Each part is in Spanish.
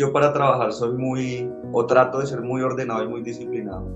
Yo para trabajar soy o trato de ser muy ordenado y muy disciplinado.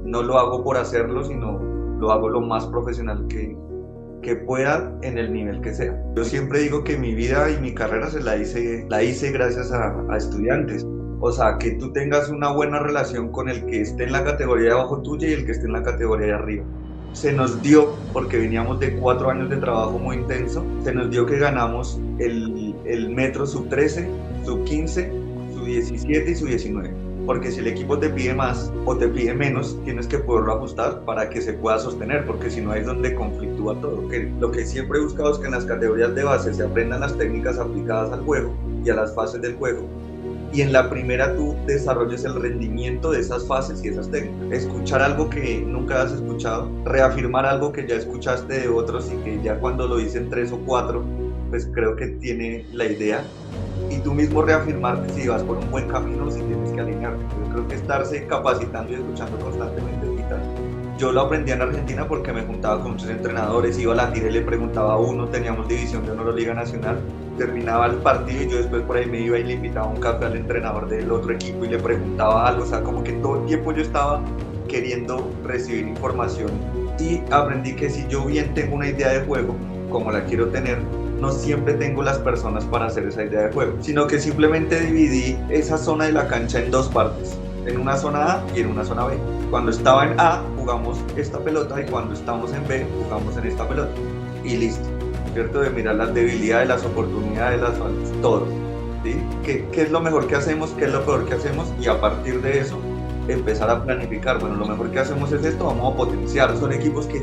No lo hago por hacerlo, sino lo hago lo más profesional que pueda en el nivel que sea. Yo siempre digo que mi vida y mi carrera la hice gracias a estudiantes. O sea, que tú tengas una buena relación con el que esté en la categoría de abajo tuya y el que esté en la categoría de arriba. Se nos dio, porque veníamos de 4 años de trabajo muy intenso, se nos dio que ganamos el metro sub 13, sub 15, sub 17 y sub 19. Porque si el equipo te pide más o te pide menos, tienes que poderlo ajustar para que se pueda sostener, porque si no ahí es donde conflictúa todo. Lo que siempre he buscado es que en las categorías de base se aprendan las técnicas aplicadas al juego y a las fases del juego, y en la primera tú desarrolles el rendimiento de esas fases y esas técnicas. Escuchar algo que nunca has escuchado, reafirmar algo que ya escuchaste de otros y que ya cuando lo dicen 3 o 4, pues creo que tiene la idea. Y tú mismo reafirmarte si vas por un buen camino o si tienes que alinearte. Yo creo que estarse capacitando y escuchando constantemente es vital. Yo lo aprendí en Argentina porque me juntaba con muchos entrenadores, iba a la tira y le preguntaba a uno, teníamos división de honor o Liga Nacional, terminaba el partido y yo después por ahí me iba y le invitaba un café al entrenador del otro equipo y le preguntaba algo, o sea, como que todo el tiempo yo estaba queriendo recibir información, y aprendí que si yo bien tengo una idea de juego, como la quiero tener, no siempre tengo las personas para hacer esa idea de juego, sino que simplemente dividí esa zona de la cancha en dos partes, en una zona A y en una zona B. Cuando estaba en A jugamos esta pelota y cuando estamos en B jugamos en esta pelota. Y listo, ¿cierto? De mirar las debilidades, las oportunidades, las faltas, todo. ¿Sí? ¿Qué es lo mejor que hacemos? ¿Qué es lo peor que hacemos? Y a partir de eso empezar a planificar. Bueno, lo mejor que hacemos es esto, vamos a potenciar. Son equipos que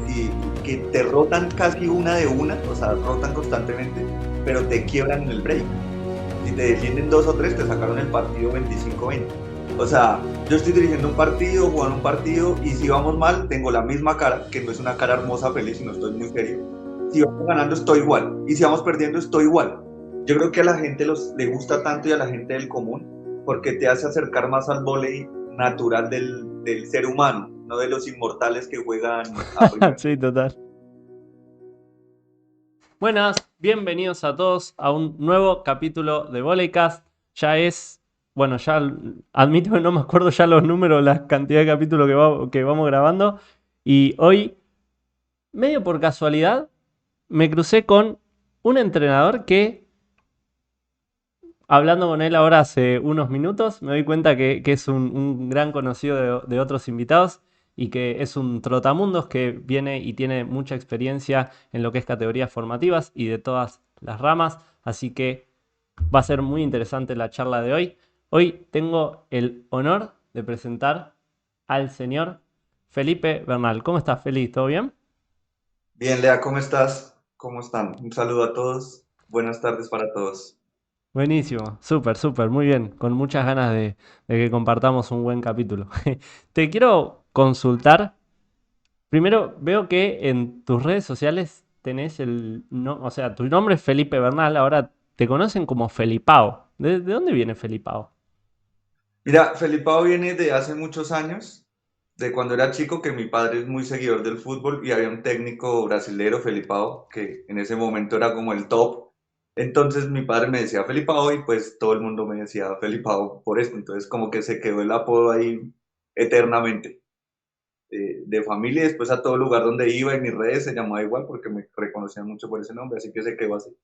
te rotan casi una de una, o sea, rotan constantemente, pero te quiebran en el break. Si te defienden 2 o 3, te sacaron el partido 25-20. O sea, yo estoy dirigiendo un partido, jugando un partido, y si vamos mal, tengo la misma cara, que no es una cara hermosa, feliz, sino estoy muy serio. Si vamos ganando, estoy igual. Y si vamos perdiendo, estoy igual. Yo creo que a la gente le gusta tanto, y a la gente del común, porque te hace acercar más al vóley natural del ser humano, no de los inmortales que juegan a primera. Sí, total. Buenas, bienvenidos a todos a un nuevo capítulo de Volleycast. Ya es, bueno, admito que no me acuerdo ya los números, la cantidad de capítulos que vamos grabando. Y hoy, medio por casualidad, me crucé con un entrenador que, hablando con él ahora hace unos minutos, me doy cuenta que es un gran conocido de otros invitados y que es un trotamundos que viene y tiene mucha experiencia en lo que es categorías formativas y de todas las ramas. Así que va a ser muy interesante la charla de hoy. Hoy tengo el honor de presentar al señor Felipe Bernal. ¿Cómo estás, Felipe? ¿Todo bien? Bien, Lea, ¿cómo estás? ¿Cómo están? Un saludo a todos. Buenas tardes para todos. Buenísimo, súper, súper, muy bien, con muchas ganas de que compartamos un buen capítulo. Te quiero consultar. Primero, veo que en tus redes sociales tenés o sea, tu nombre es Felipe Bernal, ahora te conocen como Felipao. ¿De dónde viene Felipao? Mira, Felipao viene de hace muchos años, de cuando era chico, que mi padre es muy seguidor del fútbol y había un técnico brasilero, Felipao, que en ese momento era como el top. Entonces mi padre me decía Felipao y pues todo el mundo me decía Felipao por esto. Entonces como que se quedó el apodo ahí eternamente. De familia, y después a todo lugar donde iba en mis redes se llamaba igual porque me reconocían mucho por ese nombre, así que se quedó así.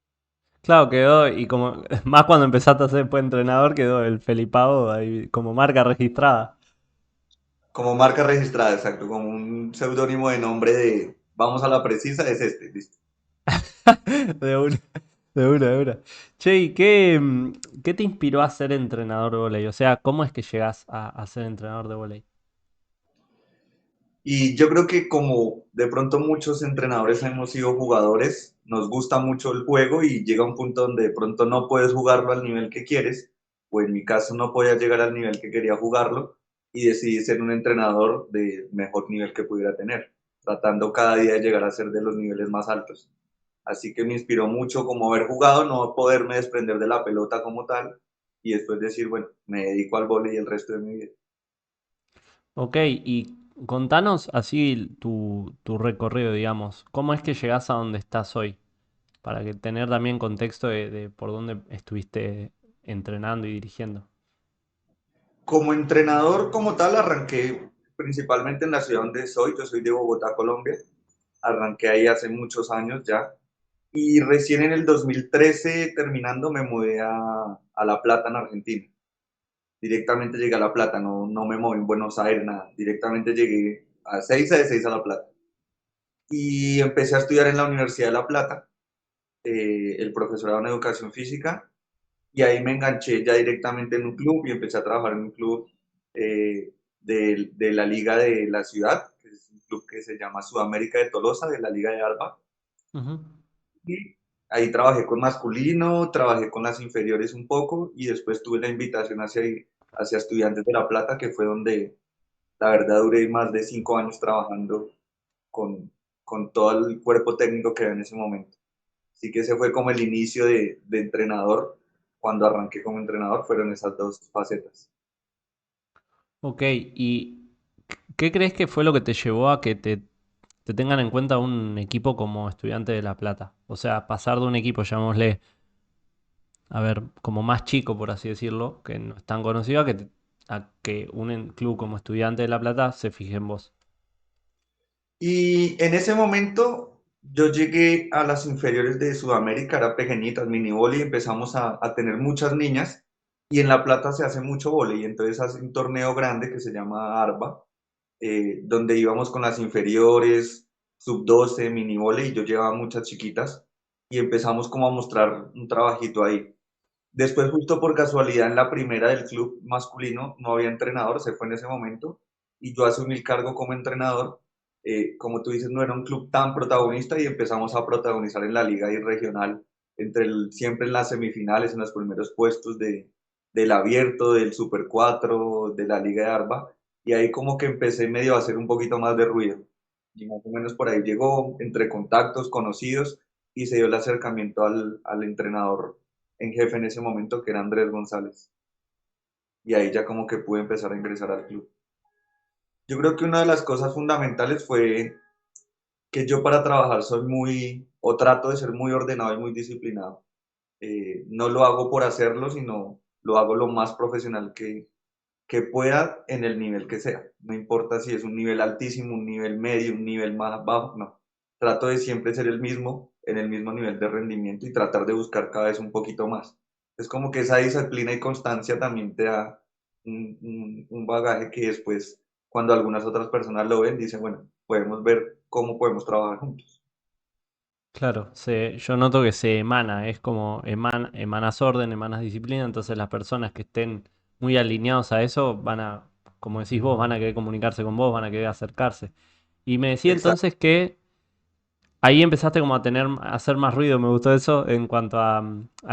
Claro, quedó, y como más cuando empezaste a ser después entrenador, quedó el Felipao ahí como marca registrada. Como marca registrada, exacto, como un seudónimo de nombre de vamos a la precisa, es este, listo. De una, de una, de una. Che, ¿y qué te inspiró a ser entrenador de vóley? O sea, ¿cómo es que llegás a ser entrenador de vóley? Y yo creo que como de pronto muchos entrenadores hemos sido jugadores, nos gusta mucho el juego y llega un punto donde de pronto no puedes jugarlo al nivel que quieres, o en mi caso no podía llegar al nivel que quería jugarlo, y decidí ser un entrenador de mejor nivel que pudiera tener, tratando cada día de llegar a ser de los niveles más altos. Así que me inspiró mucho como haber jugado, no poderme desprender de la pelota como tal, y después decir, bueno, me dedico al vóley el resto de mi vida. Ok, y contanos así tu recorrido, digamos. ¿Cómo es que llegás a donde estás hoy? Para que tener también contexto de por dónde estuviste entrenando y dirigiendo. Como entrenador como tal arranqué principalmente en la ciudad donde soy, yo soy de Bogotá, Colombia, arranqué ahí hace muchos años ya y recién en el 2013 terminando me mudé a La Plata en Argentina. Directamente llegué a La Plata, no me moví en Buenos Aires, nada, directamente llegué a Seiza, de Seiza a La Plata. Y empecé a estudiar en la Universidad de La Plata, el profesorado en educación física, y ahí me enganché ya directamente en un club y empecé a trabajar en un club de la liga de la ciudad, que es un club que se llama Sudamérica de Tolosa, de la liga de Arba. Ujú. Y ahí trabajé con masculino, trabajé con las inferiores un poco y después tuve la invitación hacia Estudiantes de La Plata, que fue donde la verdad duré más de 5 años trabajando con, con todo el cuerpo técnico que había en ese momento. Así que ese fue como el inicio de entrenador. Cuando arranqué como entrenador fueron esas dos facetas. Ok, ¿y qué crees que fue lo que te llevó a que te tengan en cuenta un equipo como Estudiante de La Plata? O sea, pasar de un equipo, llamémosle, a ver, como más chico, por así decirlo, que no es tan conocido, a que un club como Estudiante de La Plata se fije en vos. Y en ese momento yo llegué a las inferiores de Sudamérica, era pequeñitas, mini vóley, empezamos a tener muchas niñas y en La Plata se hace mucho vóley, entonces hace un torneo grande que se llama ARBA, donde íbamos con las inferiores, sub 12 mini vóley, y yo llevaba muchas chiquitas y empezamos como a mostrar un trabajito ahí. Después, justo por casualidad, en la primera del club masculino no había entrenador, se fue en ese momento, y yo asumí el cargo como entrenador. Como tú dices, no era un club tan protagonista y empezamos a protagonizar en la liga y regional, siempre en las semifinales, en los primeros puestos del abierto, del Super 4, de la Liga de Arba, y ahí como que empecé medio a hacer un poquito más de ruido. Y más o menos por ahí llegó, entre contactos, conocidos, y se dio el acercamiento al entrenador en jefe en ese momento, que era Andrés González. Y ahí ya como que pude empezar a ingresar al club. Yo creo que una de las cosas fundamentales fue que yo para trabajar soy o trato de ser muy ordenado y muy disciplinado. No lo hago por hacerlo, sino lo hago lo más profesional que pueda en el nivel que sea. No importa si es un nivel altísimo, un nivel medio, un nivel más bajo, no. Trato de siempre ser el mismo, en el mismo nivel de rendimiento y tratar de buscar cada vez un poquito más. Es como que esa disciplina y constancia también te da un bagaje que después, cuando algunas otras personas lo ven, dicen, bueno, podemos ver cómo podemos trabajar juntos. Claro, yo noto que se emana, es como emanas orden, emanas disciplina, entonces las personas que estén muy alineados a eso van a, como decís vos, van a querer comunicarse con vos, van a querer acercarse. Y me decía Exacto. entonces que ahí empezaste como a a hacer más ruido, me gustó eso, en cuanto a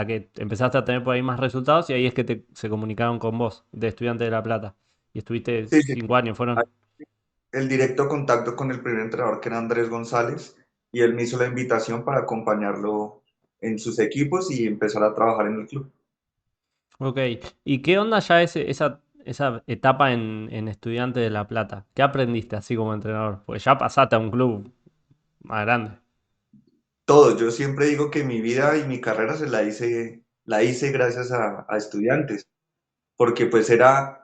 que empezaste a tener por ahí más resultados y ahí es que se comunicaron con vos, de Estudiante de La Plata. Y estuviste Sí, sí. 5 años, fueron. El directo contacto con el primer entrenador, que era Andrés González, y él me hizo la invitación para acompañarlo en sus equipos y empezar a trabajar en el club. Ok, ¿y qué onda ya esa etapa en Estudiante de La Plata? ¿Qué aprendiste así como entrenador? Pues ya pasaste a un club más grande. Todo, yo siempre digo que mi vida y mi carrera la hice gracias a estudiantes, porque pues era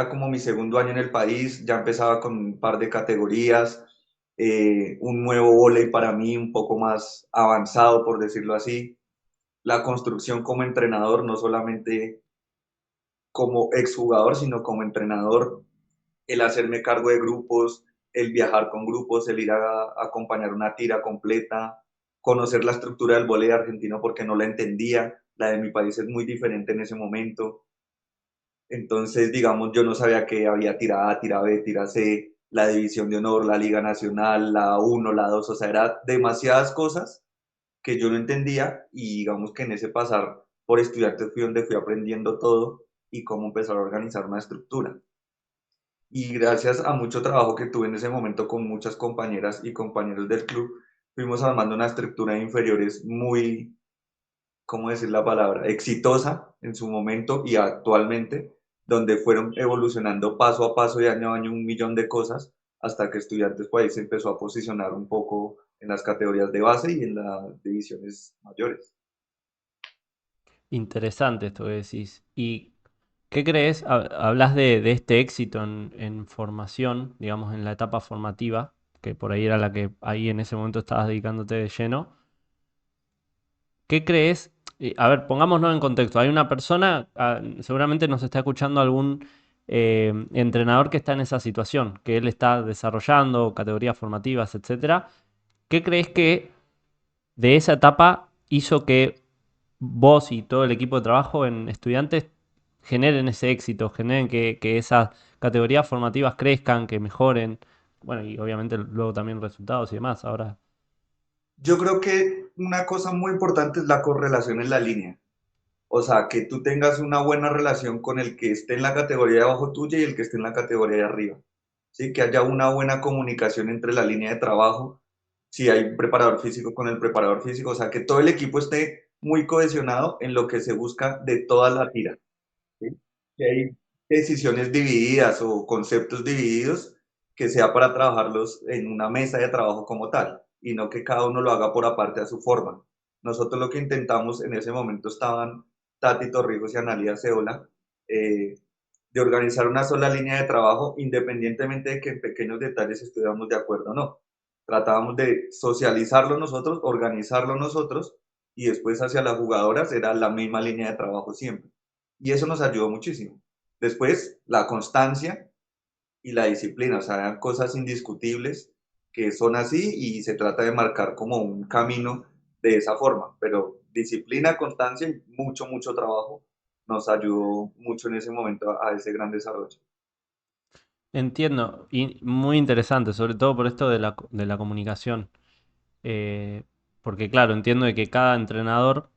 como mi segundo año en el país, ya empezaba con un par de categorías, un nuevo vóley para mí un poco más avanzado, por decirlo así, la construcción como entrenador, no solamente como exjugador, sino como entrenador, el hacerme cargo de grupos, el viajar con grupos, el ir a acompañar una tira completa, conocer la estructura del vóley argentino porque no la entendía, la de mi país es muy diferente en ese momento. Entonces, digamos, yo no sabía que había tira A, tira B, tira C, la división de honor, la liga nacional, la uno, la 2, o sea, era demasiadas cosas que yo no entendía y digamos que en ese pasar por estudiantes fui donde fui aprendiendo todo y cómo empezar a organizar una estructura. Y gracias a mucho trabajo que tuve en ese momento con muchas compañeras y compañeros del club, fuimos armando una estructura de inferiores muy, ¿cómo decir la palabra?, exitosa en su momento y actualmente, donde fueron evolucionando paso a paso y año a año un millón de cosas, hasta que Estudiantes por ahí se empezó a posicionar un poco en las categorías de base y en las divisiones mayores. Interesante esto que decís. ¿Y ¿Qué crees? Hablas de este éxito en formación, digamos, en la etapa formativa, que por ahí era la que ahí en ese momento estabas dedicándote de lleno. ¿Qué crees? A ver, pongámonos en contexto. Hay una persona, seguramente nos está escuchando algún entrenador que está en esa situación, que él está desarrollando categorías formativas, etcétera. ¿Qué crees que de esa etapa hizo que vos y todo el equipo de trabajo en estudiantes generen ese éxito, generen que esas categorías formativas crezcan, que mejoren? Bueno, y obviamente luego también resultados y demás. Ahora, Yo creo que una cosa muy importante es la correlación en la línea. O sea, que tú tengas una buena relación con el que esté en la categoría de abajo tuya y el que esté en la categoría de arriba. ¿Sí? Que haya una buena comunicación entre la línea de trabajo, si hay un preparador físico con el preparador físico, o sea, que todo el equipo esté muy cohesionado en lo que se busca de toda la tira. ¿Sí? Que hay decisiones divididas o conceptos divididos que sea para trabajarlos en una mesa de trabajo como tal y no que cada uno lo haga por aparte a su forma. Nosotros lo que intentamos en ese momento estaban Tati Torrijos y Analia Ceola, eh, de organizar una sola línea de trabajo independientemente de que en pequeños detalles estuviéramos de acuerdo o no. Tratábamos de socializarlo nosotros, organizarlo nosotros y después hacia las jugadoras era la misma línea de trabajo siempre. Y eso nos ayudó muchísimo. Después, la constancia y la disciplina, o sea, eran cosas indiscutibles que son así y se trata de marcar como un camino de esa forma, pero disciplina, constancia y mucho, mucho trabajo nos ayudó mucho en ese momento a ese gran desarrollo. entiendo, y muy interesante, sobre todo por esto de de la comunicación. Eh, Porque claro, entiendo de que cada entrenador,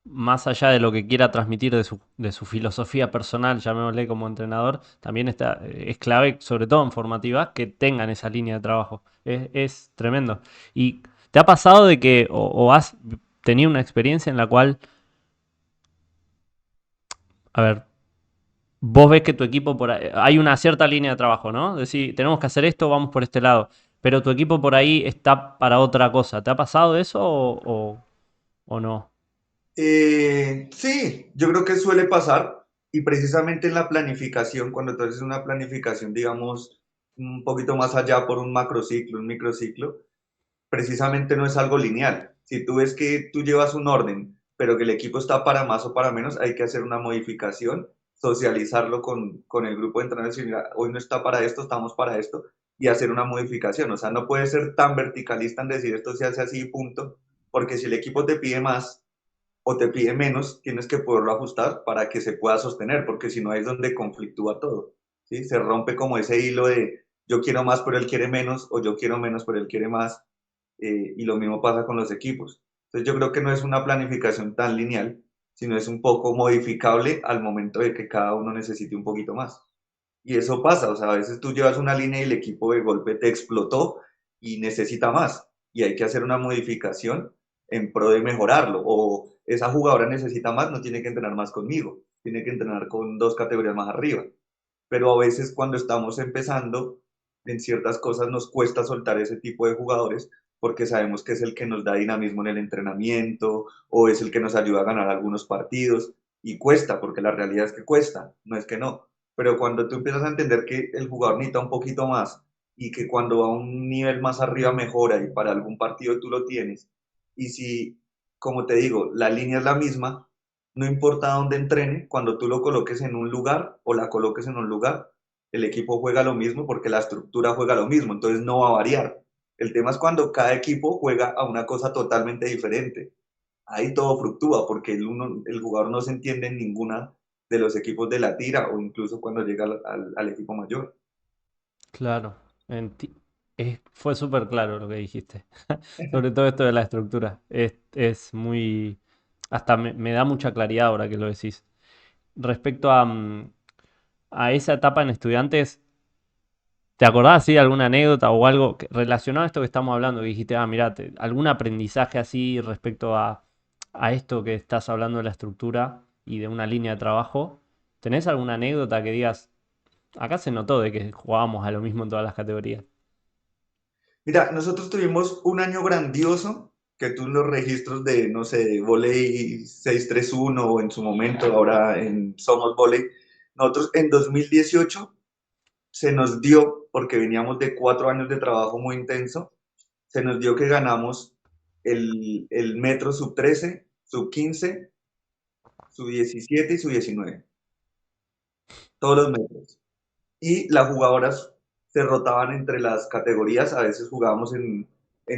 más allá de lo que quiera transmitir de su filosofía personal, llamémosle como entrenador, también está, es clave, sobre todo en formativas, que tengan esa línea de trabajo. Es tremendo. ¿Y te ha pasado de que, o has tenido una experiencia en la cual, a ver, vos ves que tu equipo por ahí, hay una cierta línea de trabajo, ¿no? Decir, tenemos que hacer esto, vamos por este lado, pero tu equipo por ahí está para otra cosa. ¿Te ha pasado eso o no? Sí, yo creo que suele pasar y precisamente en la planificación, cuando tú haces una planificación, digamos, un poquito más allá por un macrociclo, un microciclo, precisamente no es algo lineal. Si tú ves que tú llevas un orden, pero que el equipo está para más o para menos, hay que hacer una modificación, socializarlo con el grupo de entrenadores y decir, mira, hoy no está para esto, estamos para esto, y hacer una modificación. O sea, no puede ser tan verticalista en decir esto se hace así, punto, porque si el equipo te pide más o te pide menos, tienes que poderlo ajustar para que se pueda sostener, porque si no ahí es donde conflictúa todo. ¿Sí? Se rompe como ese hilo de yo quiero más pero él quiere menos, o yo quiero menos pero él quiere más, y lo mismo pasa con los equipos. Entonces yo creo que no es una planificación tan lineal, sino es un poco modificable al momento de que cada uno necesite un poquito más. Y eso pasa, o sea, a veces tú llevas una línea y el equipo de golpe te explotó y necesita más. Y hay que hacer una modificación en pro de mejorarlo. O esa jugadora necesita más, no tiene que entrenar más conmigo, tiene que entrenar con dos categorías más arriba. Pero a veces cuando estamos empezando, en ciertas cosas nos cuesta soltar ese tipo de jugadores porque sabemos que es el que nos da dinamismo en el entrenamiento o es el que nos ayuda a ganar algunos partidos y cuesta, porque la realidad es que cuesta, no es que no. Pero cuando tú empiezas a entender que el jugador necesita un poquito más y que cuando va a un nivel más arriba mejora y para algún partido tú lo tienes, y si, como te digo, la línea es la misma, no importa dónde entrene, cuando tú lo coloques en un lugar o la coloques en un lugar, el equipo juega lo mismo porque la estructura juega lo mismo, entonces no va a variar. El tema es cuando cada equipo juega a una cosa totalmente diferente. Ahí todo fluctúa porque el jugador no se entiende en ninguna de los equipos de la tira o incluso cuando llega al equipo mayor. Claro, fue súper claro lo que dijiste. Sobre todo esto de la estructura. Es muy... Hasta me da mucha claridad ahora que lo decís. Respecto a esa etapa en estudiantes, ¿te acordás así de alguna anécdota o algo relacionado a esto que estamos hablando? Que dijiste, mira, algún aprendizaje así respecto a esto que estás hablando de la estructura y de una línea de trabajo. ¿Tenés alguna anécdota que digas, acá se notó de que jugábamos a lo mismo en todas las categorías? Mira, nosotros tuvimos un año grandioso, que tú en los registros de, no sé, de Voley 631 o en su momento, ahora en Somos Voley, nosotros en 2018 se nos dio, porque veníamos de 4 años de trabajo muy intenso, se nos dio que ganamos el metro sub 13, sub 15, sub 17 y sub 19, todos los metros. Y las jugadoras se rotaban entre las categorías, a veces jugábamos en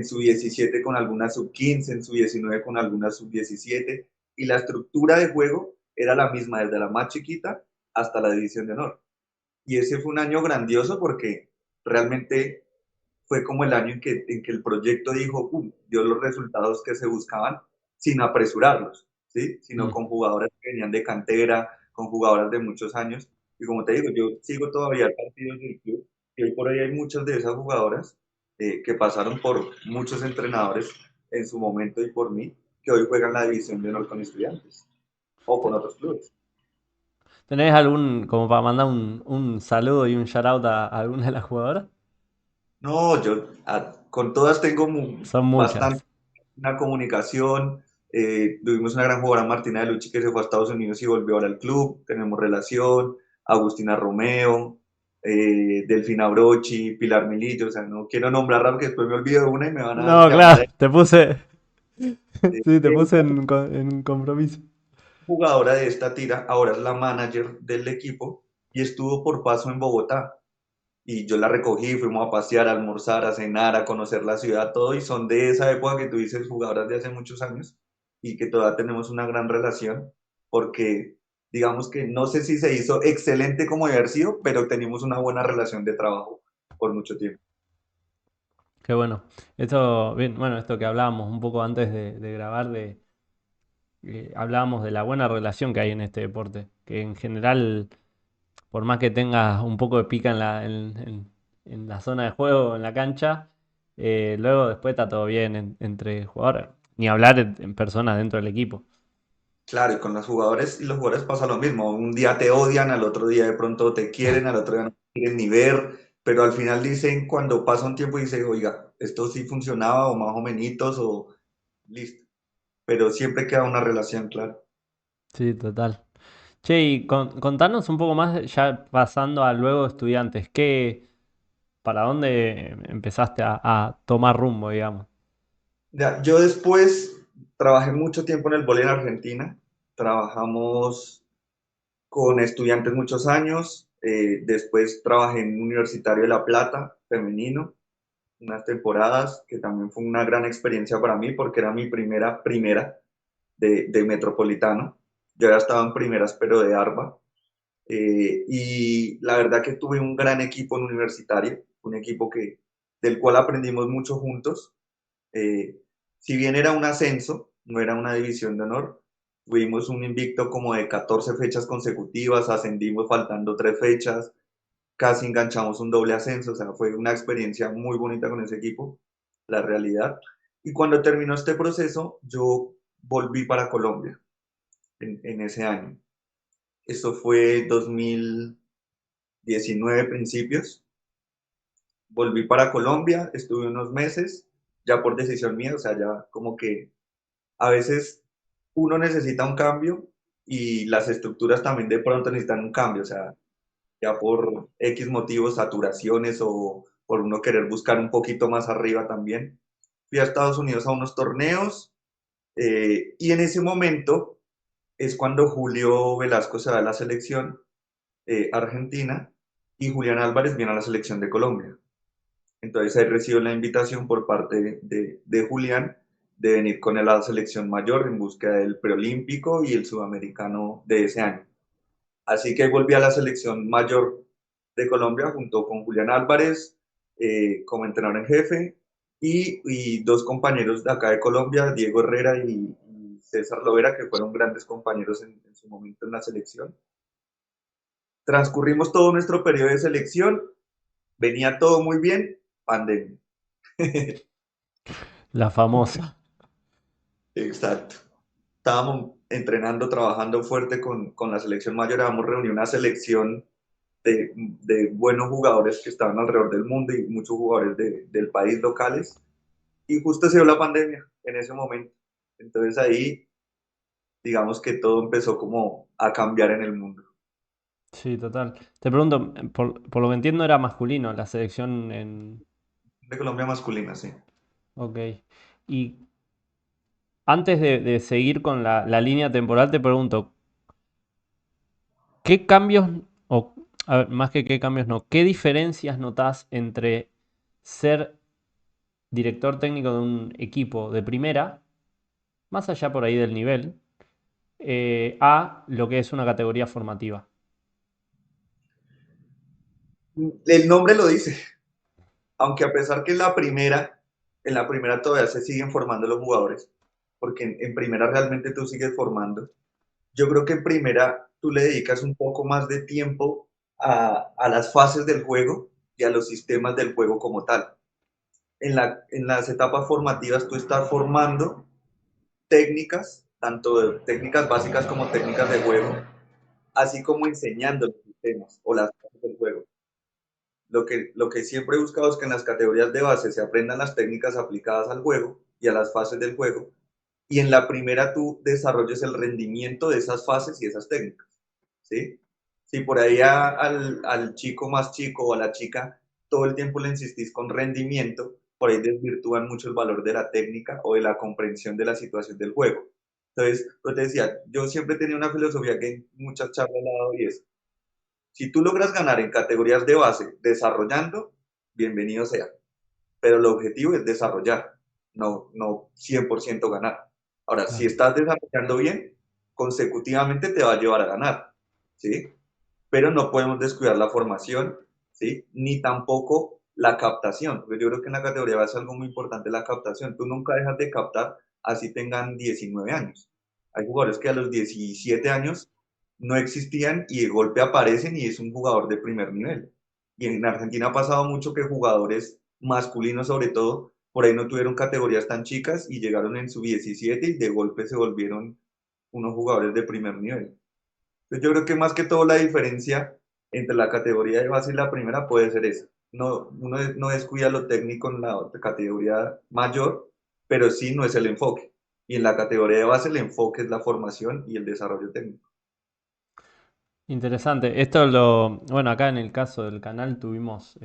sub 17 con alguna sub 15, en sub 19 con alguna sub 17, y la estructura de juego era la misma desde la más chiquita hasta la división de honor. Y ese fue un año grandioso porque realmente fue como el año en que el proyecto dijo, dio los resultados que se buscaban sin apresurarlos, ¿sí? Sino Mm. con jugadoras que venían de cantera, con jugadoras de muchos años. Y como te digo, yo sigo todavía partidos del club y hoy por hoy hay muchas de esas jugadoras que pasaron por muchos entrenadores en su momento y por mí, que hoy juegan la división de honor con estudiantes o con otros clubes. ¿Tenés algún, como para mandar un saludo y un shout out a alguna de las jugadoras? No, yo con todas tengo Son bastante muchas. una comunicación. Tuvimos una gran jugadora, Martina de Lucci, que se fue a Estados Unidos y volvió ahora al club. Tenemos relación. Agustina Romeo, Delfina Brochi, Pilar Milillo. O sea, no quiero nombrarla porque después me olvido de una y me van a No, llamar. claro, te puse. Sí, te puse Ella, en un compromiso. jugadora de esta tira, ahora es la manager del equipo y estuvo por paso en Bogotá. Y yo la recogí, fuimos a pasear, a almorzar, a cenar, a conocer la ciudad, todo, y son de esa época que tú dices, jugadoras de hace muchos años, y que todavía tenemos una gran relación, porque digamos que no sé si se hizo excelente como debe haber sido, pero tenemos una buena relación de trabajo por mucho tiempo. Qué bueno. Esto, bien, bueno, esto que hablábamos un poco antes de grabar, hablábamos de la buena relación que hay en este deporte, que en general, por más que tengas un poco de pica en la zona de juego, en la cancha, luego después está todo bien entre jugadores, ni hablar en personas dentro del equipo. Claro, y con los jugadores y los jugadores pasa lo mismo. Un día te odian, al otro día de pronto te quieren, al otro día no te quieren ni ver, pero al final dicen, cuando pasa un tiempo, dicen, oiga, esto sí funcionaba, o más o menos, o listo. Pero siempre queda una relación, claro. Sí, total. Che, y contanos un poco más, ya pasando a luego estudiantes, ¿para dónde empezaste a tomar rumbo, digamos? Ya, yo después trabajé mucho tiempo en el vóley en Argentina. Trabajamos con estudiantes muchos años. Después trabajé en Universitario de La Plata, femenino, unas temporadas, que también fue una gran experiencia para mí porque era mi primera de Metropolitano. Yo había estado en primeras, pero de ARBA. Y la verdad que tuve un gran equipo en Universitario, un equipo del cual aprendimos mucho juntos. Eh, si bien era un ascenso, no era una división de honor, tuvimos un invicto como de 14 fechas consecutivas, ascendimos faltando 3 fechas, casi enganchamos un doble ascenso, o sea, fue una experiencia muy bonita con ese equipo, la realidad. Y cuando terminó este proceso, yo volví para Colombia en ese año. Esto fue 2019 principios. Volví para Colombia, estuve unos meses, ya por decisión mía, o sea, ya como que a veces uno necesita un cambio y las estructuras también de pronto necesitan un cambio, o sea, ya por X motivos, saturaciones o por uno querer buscar un poquito más arriba también. Fui a Estados Unidos a unos torneos y en ese momento es cuando Julio Velasco se va a la selección argentina y Julián Álvarez viene a la selección de Colombia. Entonces ahí recibo la invitación por parte de Julián de venir con él a la selección mayor en búsqueda del preolímpico y el sudamericano de ese año. Así que volví a la selección mayor de Colombia junto con Julián Álvarez como entrenador en jefe y dos compañeros de acá de Colombia, Diego Herrera y César Lovera, que fueron grandes compañeros en su momento en la selección. Transcurrimos todo nuestro periodo de selección, venía todo muy bien, pandemia. La famosa. Exacto. Estábamos entrenando, trabajando fuerte con la selección mayor, habíamos reunido una selección de buenos jugadores que estaban alrededor del mundo y muchos jugadores del país locales. Y justo se dio la pandemia. en ese momento. Entonces ahí, digamos que todo empezó como a cambiar en el mundo. Sí, total. Te pregunto, por lo que entiendo era masculino la selección en... De Colombia masculina, sí. Ok. Y antes de seguir con la línea temporal, te pregunto, ¿qué cambios, o a ver, más que qué cambios no, qué diferencias notás entre ser director técnico de un equipo de primera, más allá por ahí del nivel, a lo que es una categoría formativa? El nombre lo dice, aunque a pesar que en la primera todavía se siguen formando los jugadores, porque en primera realmente tú sigues formando. Yo creo que en primera tú le dedicas un poco más de tiempo a las fases del juego y a los sistemas del juego como tal. En las etapas formativas tú estás formando técnicas, tanto de técnicas básicas como técnicas de juego, así como enseñando los sistemas o las fases del juego. Lo que siempre he buscado es que en las categorías de base se aprendan las técnicas aplicadas al juego y a las fases del juego, y en la primera tú desarrolles el rendimiento de esas fases y esas técnicas, ¿sí? Si por ahí al chico más chico o a la chica todo el tiempo le insistís con rendimiento, por ahí desvirtúan mucho el valor de la técnica o de la comprensión de la situación del juego. Entonces, yo te decía, yo siempre tenía una filosofía que en muchas charlas he dado y es, si tú logras ganar en categorías de base desarrollando, bienvenido sea. Pero el objetivo es desarrollar, no 100% ganar. Ahora, si Claro. estás desarrollando bien, consecutivamente te va a llevar a ganar, ¿sí? Pero no podemos descuidar la formación, ¿sí? Ni tampoco la captación, porque yo creo que en la categoría base es algo muy importante la captación. Tú nunca dejas de captar así tengan 19 años. Hay jugadores que a los 17 años no existían y de golpe aparecen y es un jugador de primer nivel. Y en Argentina ha pasado mucho que jugadores masculinos sobre todo, por ahí no tuvieron categorías tan chicas y llegaron en su 17 y de golpe se volvieron unos jugadores de primer nivel. Entonces yo creo que más que todo la diferencia entre la categoría de base y la primera puede ser esa. No, uno no descuida lo técnico en la categoría mayor, pero sí no es el enfoque. Y en la categoría de base el enfoque es la formación y el desarrollo técnico. Interesante. Esto lo, bueno, acá en el caso del canal tuvimos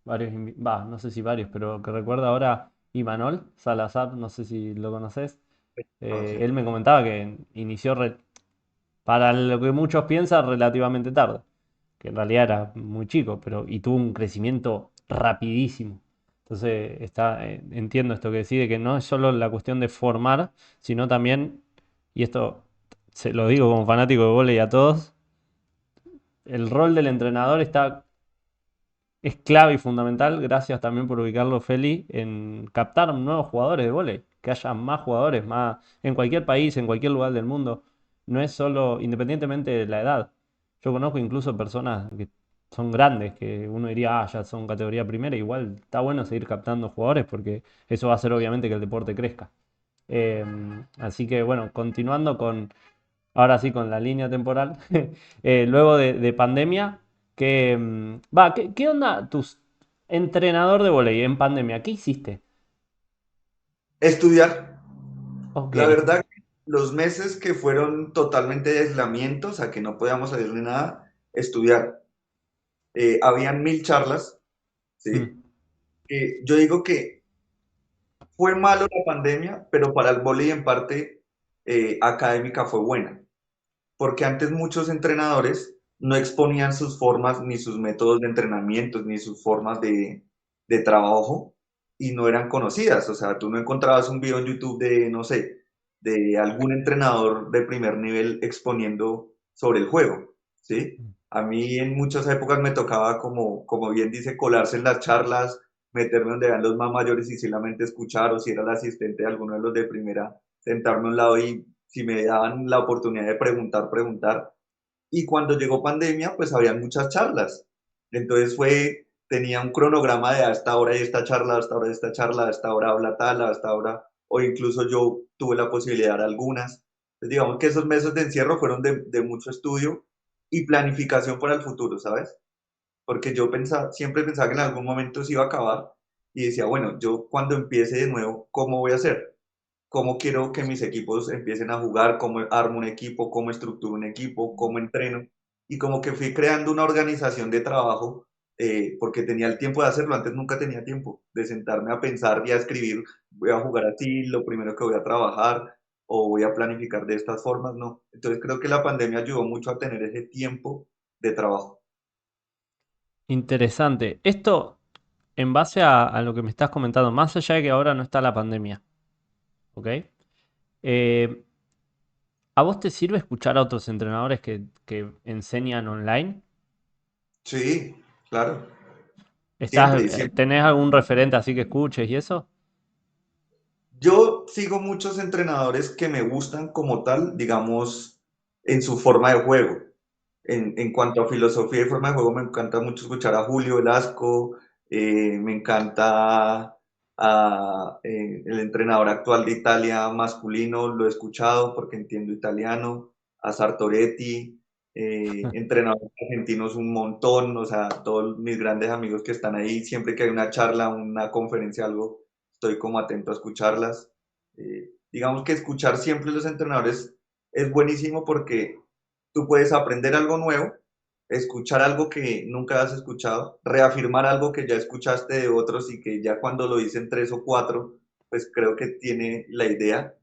varios, no sé si varios, pero que recuerdo ahora Imanol Salazar, no sé si lo conoces. No, sí. Él me comentaba que inició, para lo que muchos piensan, relativamente tarde, que en realidad era muy chico, pero y tuvo un crecimiento rapidísimo. Entonces, entiendo esto que decide que no es solo la cuestión de formar, sino también, y esto se lo digo como fanático de vóley a todos, el rol del entrenador es clave y fundamental, gracias también por ubicarlo, Feli, en captar nuevos jugadores de vóley, que haya más jugadores, más en cualquier país, en cualquier lugar del mundo. No es solo, independientemente de la edad. Yo conozco incluso personas que son grandes, que uno diría, ya son categoría primera, igual está bueno seguir captando jugadores porque eso va a hacer obviamente que el deporte crezca. Así que bueno, continuando con, ahora sí, con la línea temporal, luego de pandemia, ¿qué onda tus entrenador de vóley en pandemia? ¿Qué hiciste? Estudiar. Ok, La verdad, los meses que fueron totalmente de aislamiento, o sea, que no podíamos salir ni nada, estudiar. Habían 1000 charlas, ¿sí? mm, Yo digo que fue malo la pandemia, pero para el vóley en parte académica fue buena, porque antes muchos entrenadores no exponían sus formas, ni sus métodos de entrenamiento, ni sus formas de trabajo, y no eran conocidas. O sea, tú no encontrabas un video en YouTube de, no sé, de algún entrenador de primer nivel exponiendo sobre el juego, ¿sí? A mí en muchas épocas me tocaba, como bien dice, colarse en las charlas, meterme donde eran los más mayores y solamente escuchar, o si era el asistente de alguno de los de primera, sentarme a un lado y si me daban la oportunidad de preguntar, preguntar. Y cuando llegó pandemia, pues había muchas charlas. Entonces tenía un cronograma de hasta ahora y esta charla, hasta ahora esta charla, hasta ahora habla tal, hasta ahora, o incluso yo tuve la posibilidad de dar algunas. Entonces digamos que esos meses de encierro fueron de mucho estudio y planificación para el futuro, ¿sabes? Porque yo pensaba, siempre pensaba que en algún momento se iba a acabar y decía, bueno, yo cuando empiece de nuevo, ¿cómo voy a hacer? cómo quiero que mis equipos empiecen a jugar, cómo armo un equipo, cómo estructuro un equipo, cómo entreno. Y como que fui creando una organización de trabajo porque tenía el tiempo de hacerlo. Antes nunca tenía tiempo de sentarme a pensar y a escribir, voy a jugar así, lo primero que voy a trabajar o voy a planificar de estas formas, no. Entonces creo que la pandemia ayudó mucho a tener ese tiempo de trabajo. Interesante. Esto, en base a lo que me estás comentando, más allá de que ahora no está la pandemia, ¿ok? Eh, ¿A vos te sirve escuchar a otros entrenadores que enseñan online? Sí, claro, ¿Estás, siempre, siempre. tenés algún referente así que escuches y eso? Yo sigo muchos entrenadores que me gustan como tal, digamos, en su forma de juego. En cuanto a filosofía y forma de juego, me encanta mucho escuchar a Julio Velasco, me encanta el entrenador actual de Italia masculino, lo he escuchado porque entiendo italiano, a Sartoretti, entrenadores argentinos un montón, o sea, todos mis grandes amigos que están ahí, siempre que hay una charla, una conferencia, algo, estoy como atento a escucharlas. Digamos que escuchar siempre los entrenadores es buenísimo porque tú puedes aprender algo nuevo, escuchar algo que nunca has escuchado, reafirmar algo que ya escuchaste de otros y que ya cuando lo dicen tres o cuatro, pues creo que tiene la idea.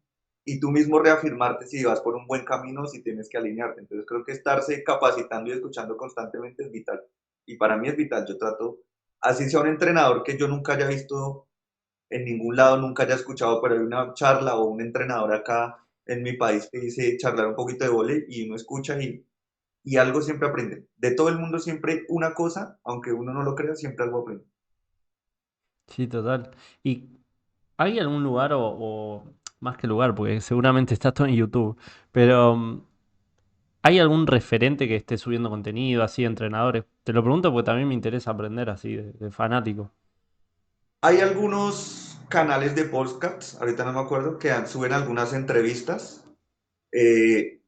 Y tú mismo reafirmarte si vas por un buen camino o si tienes que alinearte. Entonces creo que estarse capacitando y escuchando constantemente es vital. Y para mí es vital. Yo trato, así sea un entrenador que yo nunca haya visto en ningún lado, nunca haya escuchado, pero hay una charla o un entrenador acá en mi país que dice charlar un poquito de vóley y uno escucha y algo siempre aprende. De todo el mundo siempre una cosa, aunque uno no lo crea, siempre algo aprende. Sí, total. ¿Y hay algún lugar más que lugar, porque seguramente está todo en YouTube, pero hay algún referente que esté subiendo contenido así, entrenadores? Te lo pregunto porque también me interesa aprender así de fanático. Hay algunos canales de podcasts, ahorita no me acuerdo, que suben algunas entrevistas. Eh,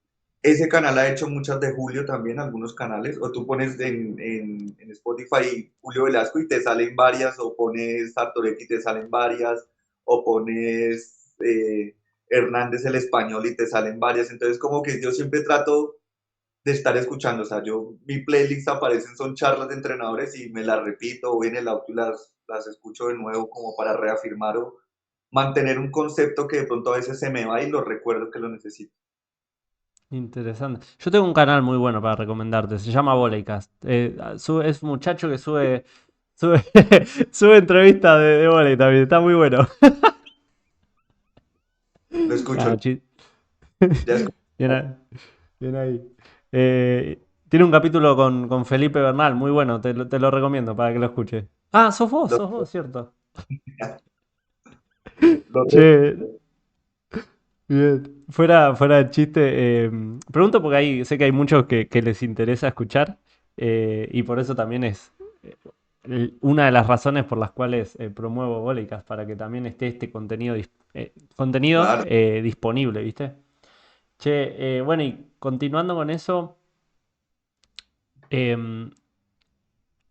Ese canal ha hecho muchas de Julio también, algunos canales, o tú pones en Spotify Julio Velasco y te salen varias, o pones Sartoretti y te salen varias, o pones Hernández el Español y te salen varias. Entonces como que yo siempre trato de estar escuchando, o sea, yo, mi playlist aparecen, son charlas de entrenadores y me las repito, o en el auto y las escucho de nuevo como para reafirmar o mantener un concepto que de pronto a veces se me va y lo recuerdo que lo necesito. Interesante. Yo tengo un canal muy bueno para recomendarte, se llama Volleycast. Es un muchacho que sube, sube entrevistas de volei también, está muy bueno. Lo escucho, Ah, ya escucho. bien, bien ahí. Tiene un capítulo con Felipe Bernal, muy bueno, te lo recomiendo para que lo escuches. Ah, Lo, sos vos, cierto. lo, Che, bien. Fuera de chiste, pregunto porque sé que hay muchos que les interesa escuchar y por eso también es una de las razones por las cuales promuevo Bolecast, para que también esté este contenido claro. disponible, ¿viste? Che, bueno, y continuando con eso, em,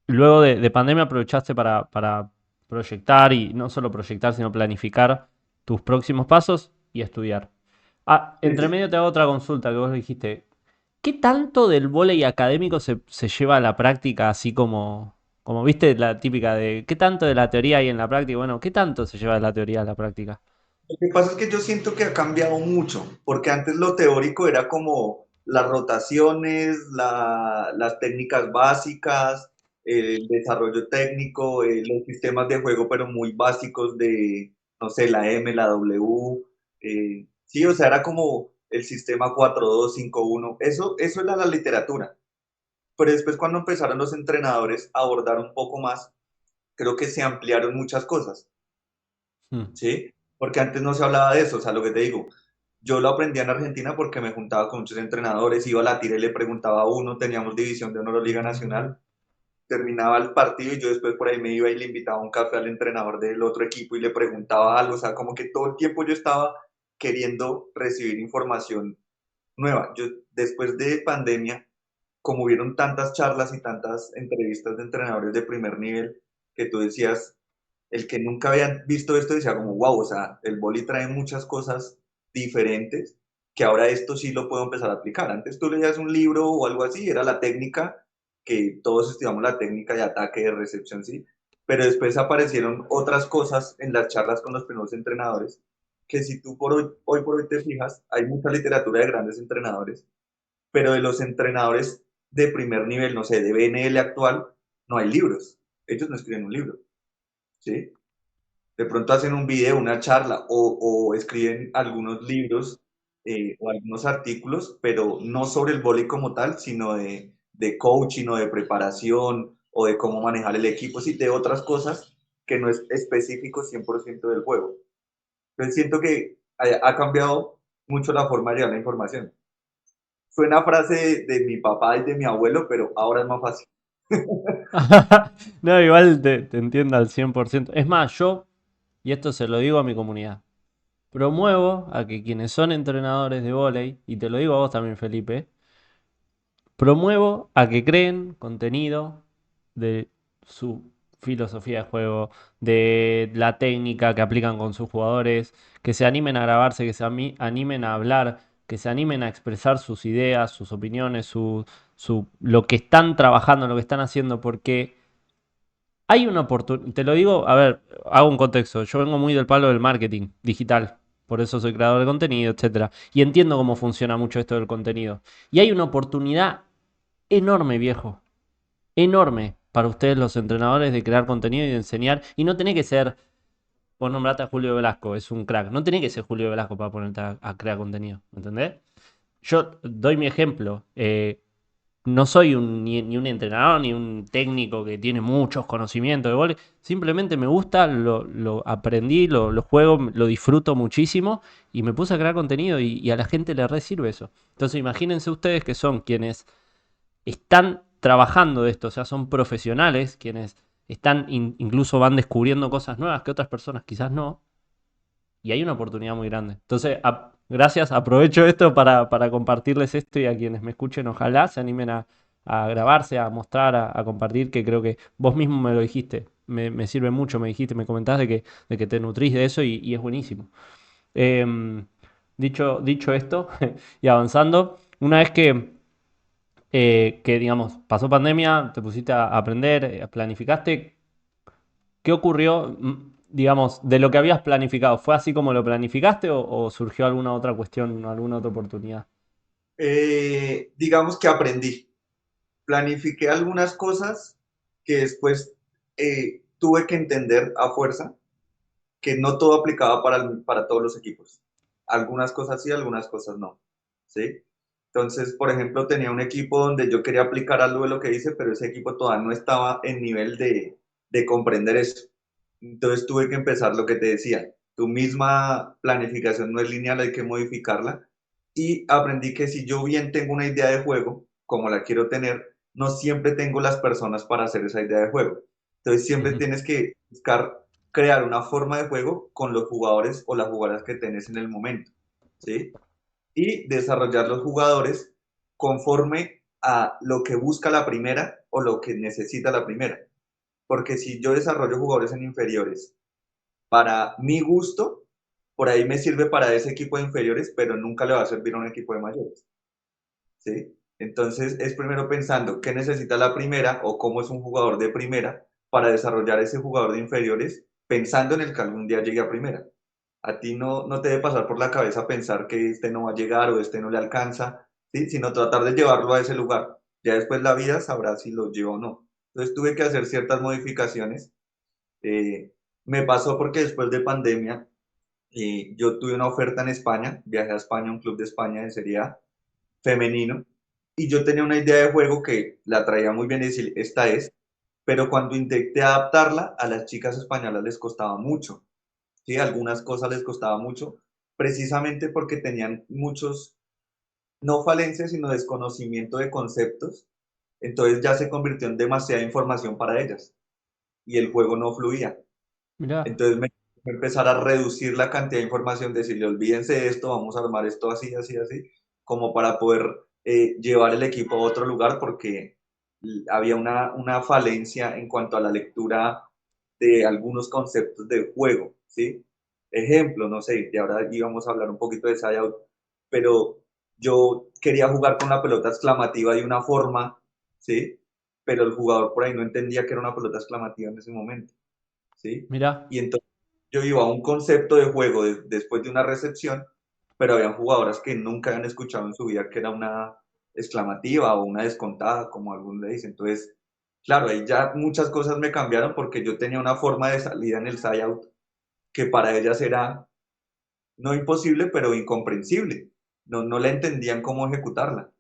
luego de pandemia aprovechaste para proyectar y no solo proyectar, sino planificar tus próximos pasos y estudiar. Ah, Sí, entre sí. medio te hago otra consulta que vos dijiste. ¿Qué tanto del vóley académico se lleva a la práctica, así como viste la típica de qué tanto de la teoría hay en la práctica? Bueno, ¿qué tanto se lleva de la teoría a la práctica? Lo que pasa es que yo siento que ha cambiado mucho, porque antes lo teórico era como las rotaciones, las técnicas básicas, el desarrollo técnico, los sistemas de juego, pero muy básicos de, no sé, la M, la W. Sí, o sea, era como el sistema 4-2-5-1. Eso era la literatura. Pero después cuando empezaron los entrenadores a abordar un poco más, creo que se ampliaron muchas cosas. Hmm. ¿Sí? Porque antes no se hablaba de eso, o sea, lo que te digo, yo lo aprendí en Argentina porque me juntaba con muchos entrenadores, iba a la tira y le preguntaba a uno, teníamos división de honor o Liga Nacional, terminaba el partido y yo después por ahí me iba y le invitaba un café al entrenador del otro equipo y le preguntaba algo, o sea, como que todo el tiempo yo estaba queriendo recibir información nueva. Yo después de pandemia, como hubieron tantas charlas y tantas entrevistas de entrenadores de primer nivel, que tú decías, el que nunca había visto esto decía como, wow, o sea, el boli trae muchas cosas diferentes que ahora esto sí lo puedo empezar a aplicar. Antes tú leías un libro o algo así, era la técnica, que todos estudiamos la técnica de ataque, de recepción, sí, pero después aparecieron otras cosas en las charlas con los primeros entrenadores, que si tú hoy por hoy te fijas, hay mucha literatura de grandes entrenadores, pero de los entrenadores de primer nivel, no sé, de BNL actual, no hay libros. Ellos no escriben un libro, ¿sí? De pronto hacen un video, una charla o escriben algunos libros o algunos artículos, pero no sobre el vóley como tal, sino de coaching o de preparación o de cómo manejar el equipo, sí, de otras cosas que no es específico 100% del juego. Entonces siento que ha cambiado mucho la forma de llevar la información. Suena frase de mi papá y de mi abuelo, pero ahora es más fácil. No, igual te entiendo al 100%. Es más, yo, y esto se lo digo a mi comunidad, promuevo a que quienes son entrenadores de vóley, y te lo digo a vos también, Felipe, promuevo a que creen contenido de su filosofía de juego, de la técnica que aplican con sus jugadores, que se animen a grabarse, que se animen a hablar, que se animen a expresar sus ideas, sus opiniones, lo que están trabajando, lo que están haciendo, porque hay una oportunidad, te lo digo, a ver, hago un contexto, yo vengo muy del palo del marketing digital, por eso soy creador de contenido, etcétera, y entiendo cómo funciona mucho esto del contenido. Y hay una oportunidad enorme, viejo, enorme para ustedes los entrenadores de crear contenido y de enseñar, y no tiene que ser, vos nombrate a Julio Velasco, es un crack, no tiene que ser Julio Velasco para ponerte a crear contenido, ¿entendés? Yo doy mi ejemplo. No soy ni un entrenador ni un técnico que tiene muchos conocimientos de vóley. Simplemente me gusta, lo aprendí, lo juego, lo disfruto muchísimo y me puse a crear contenido y a la gente le re sirve eso. Entonces imagínense ustedes que son quienes están trabajando de esto, o sea, son profesionales, quienes incluso van descubriendo cosas nuevas que otras personas quizás no, y hay una oportunidad muy grande. Entonces, gracias, aprovecho esto para compartirles esto y a quienes me escuchen, ojalá se animen a grabarse, a mostrar, a compartir, que creo que vos mismo me lo dijiste, me sirve mucho, me dijiste, me comentás de que te nutrís de eso y es buenísimo. Em, dicho esto, y avanzando, una vez que, digamos, pasó pandemia, te pusiste a aprender, planificaste, ¿qué ocurrió, digamos, de lo que habías planificado? ¿Fue así como lo planificaste o surgió alguna otra cuestión, alguna otra oportunidad? Digamos que aprendí. Planifiqué algunas cosas que después tuve que entender a fuerza que no todo aplicaba para todos los equipos. Algunas cosas sí, algunas cosas no. ¿Sí? Entonces, por ejemplo, tenía un equipo donde yo quería aplicar algo de lo que hice, pero ese equipo todavía no estaba en nivel de comprender eso. Entonces tuve que empezar lo que te decía. Tu misma planificación no es lineal, hay que modificarla. Y aprendí que si yo bien tengo una idea de juego, como la quiero tener, no siempre tengo las personas para hacer esa idea de juego. Entonces siempre Ujú. tienes que buscar crear una forma de juego con los jugadores o las jugadoras que tenés en el momento, ¿sí? Y desarrollar los jugadores conforme a lo que busca la primera o lo que necesita la primera. Porque si yo desarrollo jugadores en inferiores para mi gusto, por ahí me sirve para ese equipo de inferiores, pero nunca le va a servir a un equipo de mayores, ¿sí? Entonces es primero pensando qué necesita la primera o cómo es un jugador de primera para desarrollar ese jugador de inferiores, pensando en el que algún día llegue a primera. A ti no te debe pasar por la cabeza pensar que este no va a llegar o este no le alcanza, ¿sí? Sino tratar de llevarlo a ese lugar. Ya después la vida sabrá si lo lleva o no. Entonces tuve que hacer ciertas modificaciones. Eh, Me pasó porque después de pandemia yo tuve una oferta en España, viajé a España, un club de España de Serie A femenino, y yo tenía una idea de juego que la traía muy bien y decir, esta es, pero cuando intenté adaptarla, a las chicas españolas les costaba mucho, ¿sí? Algunas cosas les costaba mucho, precisamente porque tenían muchos, no falencias, sino desconocimiento de conceptos, entonces ya se convirtió en demasiada información para ellas y el juego no fluía. Mirá. Entonces me empezar a reducir la cantidad de información, decirle, olvídense de esto, vamos a armar esto así, así, así, como para poder llevar el equipo a otro lugar porque había una falencia en cuanto a la lectura de algunos conceptos de juego, ¿sí? Ejemplo, no sé, y ahora íbamos a hablar un poquito de side out, pero yo quería jugar con la pelota exclamativa de una forma, ¿sí? Pero el jugador por ahí no entendía que era una pelota exclamativa en ese momento, ¿sí? Mirá. Y entonces yo iba a un concepto de juego después de una recepción, pero habían jugadoras que nunca habían escuchado en su vida que era una exclamativa o una descontada, como algunos le dicen. Entonces, claro, ahí ya muchas cosas me cambiaron porque yo tenía una forma de salida en el side out que para ellas era no imposible, pero incomprensible. No la entendían cómo ejecutarla,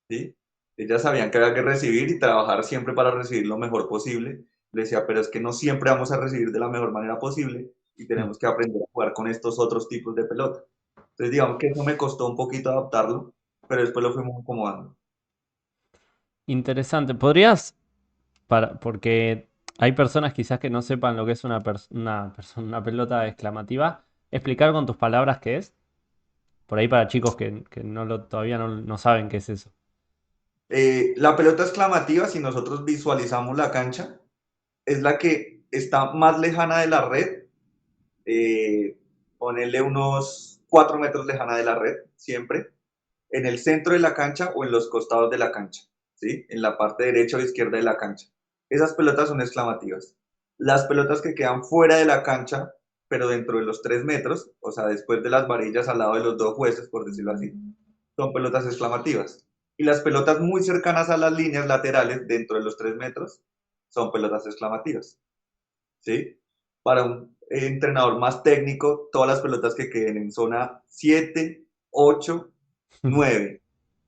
¿sí? Ellas sabían que había que recibir y trabajar siempre para recibir lo mejor posible. Le decía, pero es que no siempre vamos a recibir de la mejor manera posible y Mm. tenemos que aprender a jugar con estos otros tipos de pelota. Entonces, digamos que eso me costó un poquito adaptarlo, pero después lo fuimos acomodando. Interesante. ¿Podrías, porque hay personas quizás que no sepan lo que es una pelota exclamativa, explicar con tus palabras qué es? Por ahí para chicos que todavía no saben qué es eso. La pelota exclamativa, si nosotros visualizamos la cancha, es la que está más lejana de la red, ponerle unos 4 metros lejana de la red, siempre, en el centro de la cancha o en los costados de la cancha, ¿sí? En la parte derecha o izquierda de la cancha. Esas pelotas son exclamativas. Las pelotas que quedan fuera de la cancha, pero dentro de los 3 metros, o sea, después de las varillas al lado de los dos jueces, por decirlo así, son pelotas exclamativas. Y las pelotas muy cercanas a las líneas laterales, dentro de los 3 metros, son pelotas exclamativas, ¿sí? Para un entrenador más técnico, todas las pelotas que queden en zona 7, 8, 9,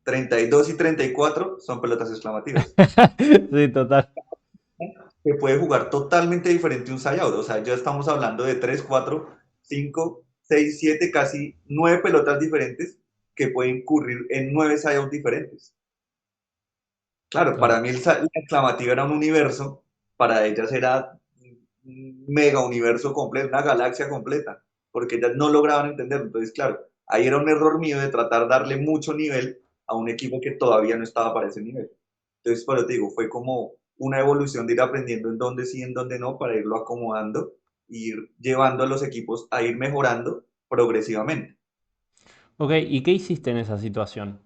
32 y 34 son pelotas exclamativas. Sí, total. Se puede jugar totalmente diferente un side out. O sea, ya estamos hablando de 3, 4, 5, 6, 7, casi 9 pelotas diferentes que pueden ocurrir en 9 side out diferentes. Claro, para Claro. mí la exclamativa era un universo, para ellas era un mega universo completo, una galaxia completa, porque ellas no lograban entenderlo. Entonces, claro, ahí era un error mío de tratar de darle mucho nivel a un equipo que todavía no estaba para ese nivel. Entonces, por eso te digo, fue como una evolución de ir aprendiendo en dónde sí, en dónde no, para irlo acomodando e ir llevando a los equipos a ir mejorando progresivamente. Ok, ¿y qué hiciste en esa situación?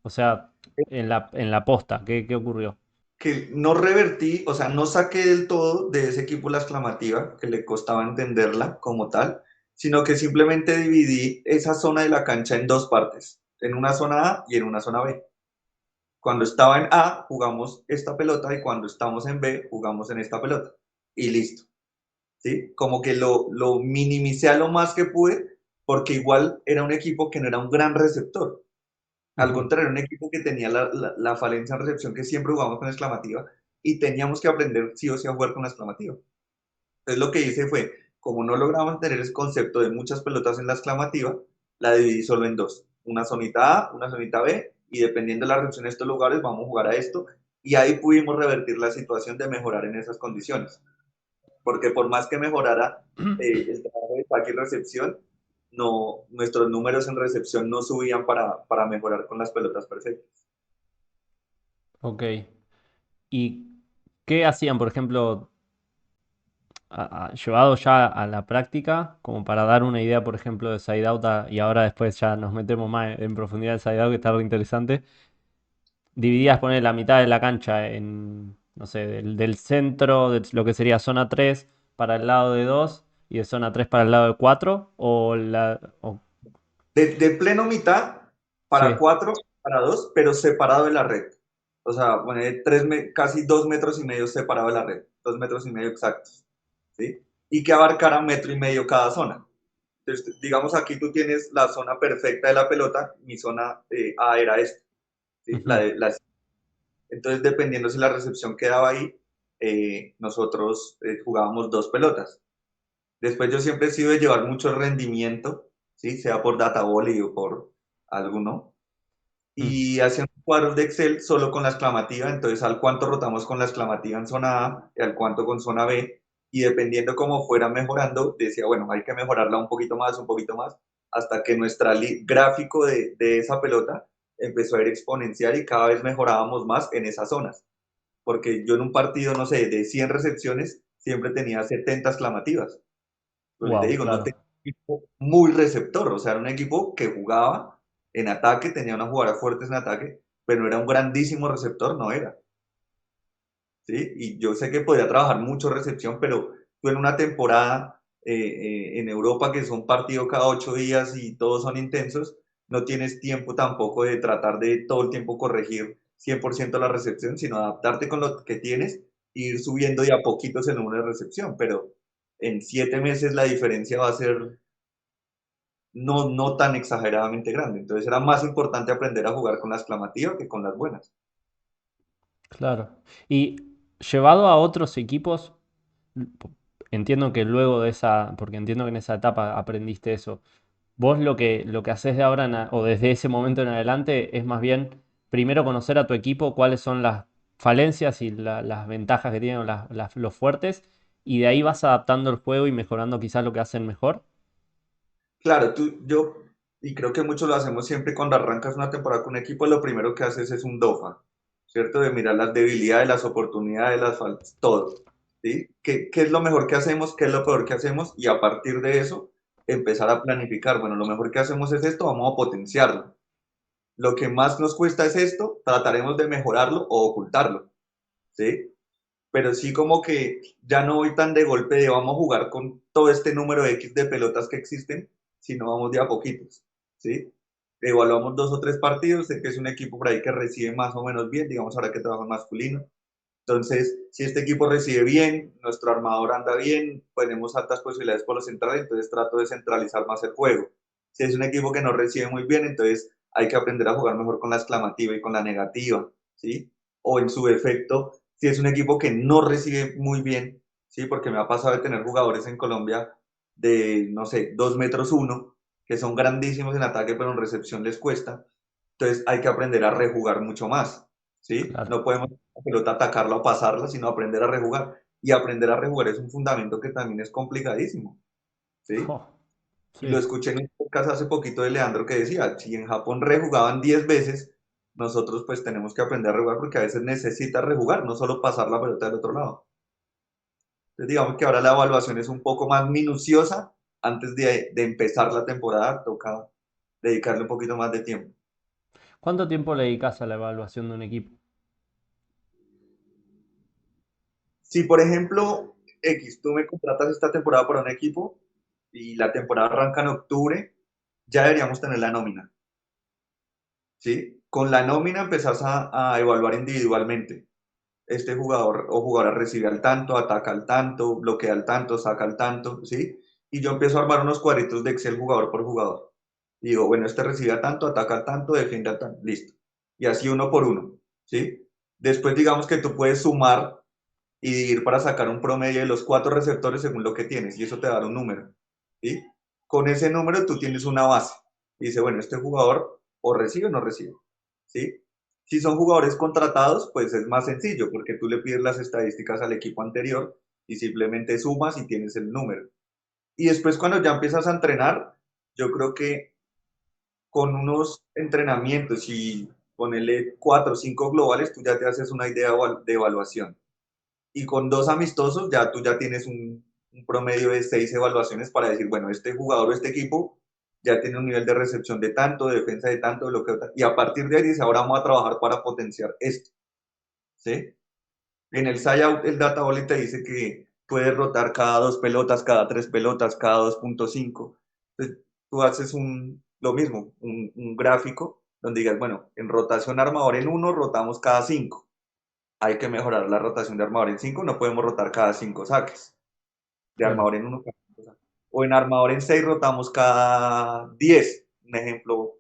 O sea, en la posta, ¿qué ocurrió? Que no revertí, o sea, no saqué del todo de ese equipo la exclamativa, que le costaba entenderla como tal, sino que simplemente dividí esa zona de la cancha en dos partes, en una zona A y en una zona B. Cuando estaba en A, jugamos esta pelota y cuando estamos en B, jugamos en esta pelota. Y listo, ¿sí? Como que lo minimicé a lo más que pude, porque igual era un equipo que no era un gran receptor. Al Ujú. contrario, un equipo que tenía la falencia en recepción, que siempre jugamos con exclamativa, y teníamos que aprender sí o sí a jugar con la exclamativa. Entonces lo que hice fue, como no logramos tener ese concepto de muchas pelotas en la exclamativa, la dividí solo en dos. Una zonita A, una zonita B, y dependiendo de la recepción de estos lugares, vamos a jugar a esto. Y ahí pudimos revertir la situación de mejorar en esas condiciones. Porque por más que mejorara el trabajo de saque y recepción, no, nuestros números en recepción no subían para mejorar con las pelotas perfectas. Ok. ¿Y qué hacían, por ejemplo, llevado ya a la práctica, como para dar una idea, por ejemplo, de side out, y ahora después ya nos metemos más en profundidad del side out, que está re interesante? Dividías, poner la mitad de la cancha en, no sé, del centro, de lo que sería zona 3 para el lado de 2 y de zona 3 para el lado de 4 De pleno mitad para sí. 4, para 2, pero separado de la red. O sea, poner casi 2 metros y medio separado de la red, 2 metros y medio exactos, ¿sí? Y que abarcara 1 metro y medio cada zona. Entonces, digamos, aquí tú tienes la zona perfecta de la pelota, mi zona A era esta, ¿sí? Ujú. Entonces, dependiendo si la recepción quedaba ahí, nosotros jugábamos dos pelotas. Después yo siempre he sido de llevar mucho rendimiento, ¿sí? Sea por data volley o por alguno. Mm. Y hacía un cuadro de Excel solo con la exclamativa, entonces al cuánto rotamos con la exclamativa en zona A y al cuánto con zona B. Y dependiendo cómo fuera mejorando, decía, bueno, hay que mejorarla un poquito más, hasta que nuestro gráfico de esa pelota empezó a ir exponencial y cada vez mejorábamos más en esas zonas. Porque yo en un partido, no sé, de 100 recepciones, siempre tenía 70 exclamativas. Lo que te Wow, digo, no claro. tenía un equipo muy receptor, o sea, era un equipo que jugaba en ataque, tenía unas jugadoras fuertes en ataque, pero no era un grandísimo receptor, no era. ¿Sí? Y yo sé que podría trabajar mucho recepción, pero tú en una temporada en Europa, que son partidos cada 8 días y todos son intensos, no tienes tiempo tampoco de tratar de todo el tiempo corregir 100% la recepción, sino adaptarte con lo que tienes e ir subiendo de a poquitos el número de recepción, pero en 7 meses la diferencia va a ser no tan exageradamente grande. Entonces era más importante aprender a jugar con la exclamativa que con las buenas. Claro. Y llevado a otros equipos, entiendo que luego de esa, porque entiendo que en esa etapa aprendiste eso. Vos lo que haces de ahora o desde ese momento en adelante es más bien primero conocer a tu equipo, cuáles son las falencias y las ventajas que tienen o los fuertes, y de ahí vas adaptando el juego y mejorando quizás lo que hacen mejor. Claro, y creo que muchos lo hacemos siempre cuando arrancas una temporada con un equipo, lo primero que haces es un DOFA, ¿cierto? De mirar las debilidades, las oportunidades, las faltas, todo, ¿sí? ¿Qué es lo mejor que hacemos? ¿Qué es lo peor que hacemos? Y a partir de eso, empezar a planificar. Bueno, lo mejor que hacemos es esto, vamos a potenciarlo. Lo que más nos cuesta es esto, trataremos de mejorarlo o ocultarlo, ¿sí? Pero sí como que ya no voy tan de golpe de vamos a jugar con todo este número X de pelotas que existen, sino vamos de a poquitos, ¿sí? Evaluamos 2 o 3 partidos, sé que es un equipo por ahí que recibe más o menos bien, digamos ahora que trabaja en masculino. Entonces, si este equipo recibe bien, nuestro armador anda bien, tenemos altas posibilidades por los centrales, entonces trato de centralizar más el juego. Si es un equipo que no recibe muy bien, entonces hay que aprender a jugar mejor con la exclamativa y con la negativa, ¿sí? O en su defecto, si es un equipo que no recibe muy bien, ¿sí? Porque me ha pasado de tener jugadores en Colombia de, no sé, 2 metros 1, que son grandísimos en ataque, pero en recepción les cuesta. Entonces hay que aprender a rejugar mucho más, ¿sí? Claro. No podemos la pelota atacarla o pasarla, sino aprender a rejugar. Y aprender a rejugar es un fundamento que también es complicadísimo, ¿sí? Oh, Y lo sí. escuché en un podcast hace poquito de Leandro que decía, si en Japón rejugaban 10 veces, nosotros pues tenemos que aprender a rejugar porque a veces necesitas rejugar, no solo pasar la pelota del otro lado. Entonces digamos que ahora la evaluación es un poco más minuciosa. Antes de empezar la temporada toca dedicarle un poquito más de tiempo. ¿Cuánto tiempo le dedicas a la evaluación de un equipo? Si por ejemplo, X, tú me contratas esta temporada para un equipo y la temporada arranca en octubre, ya deberíamos tener la nómina, ¿sí? Con la nómina empezás a evaluar individualmente. Este jugador o jugadora recibe al tanto, ataca al tanto, bloquea al tanto, saca al tanto, ¿sí? Y yo empiezo a armar unos cuadritos de Excel jugador por jugador. Y digo, bueno, este recibe al tanto, ataca al tanto, defiende al tanto, listo. Y así uno por uno, ¿sí? Después digamos que tú puedes sumar y ir para sacar un promedio de los 4 receptores según lo que tienes, y eso te da un número, ¿sí? Con ese número tú tienes una base. Y dice, bueno, este jugador o recibe o no recibe, ¿sí? Si son jugadores contratados, pues es más sencillo, porque tú le pides las estadísticas al equipo anterior y simplemente sumas y tienes el número. Y después cuando ya empiezas a entrenar, yo creo que con unos entrenamientos y ponerle 4 o 5 globales, tú ya te haces una idea de evaluación. Y con 2 amistosos ya tú ya tienes un promedio de 6 evaluaciones para decir, bueno, este jugador o este equipo ya tiene un nivel de recepción de tanto, de defensa de tanto, de lo que y a partir de ahí dice, ahora vamos a trabajar para potenciar esto, ¿sí? En el SciOut el Data Volley te dice que puedes rotar cada 2 pelotas, cada 3 pelotas, cada 2.5. Entonces tú haces lo mismo, un gráfico donde digas, bueno, en rotación armador en uno rotamos cada 5, hay que mejorar la rotación de armador en 5, no podemos rotar cada 5 saques. De Claro. armador en uno cada 5 saques. O en armador en 6 rotamos cada 10. Un ejemplo,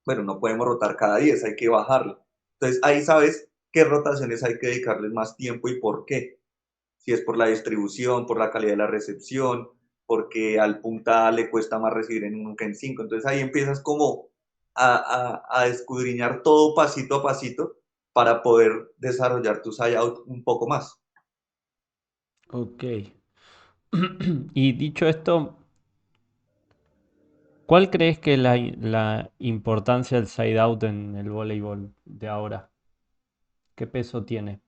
bueno, no podemos rotar cada 10, hay que bajarlo. Entonces ahí sabes qué rotaciones hay que dedicarles más tiempo y por qué. Si es por la distribución, por la calidad de la recepción, porque al punta le cuesta más recibir en uno que en 5. Entonces ahí empiezas como a escudriñar todo pasito a pasito para poder desarrollar tu side out un poco más. Ok. Y dicho esto, ¿cuál crees que es la importancia del side out en el voleibol de ahora? ¿Qué peso tiene?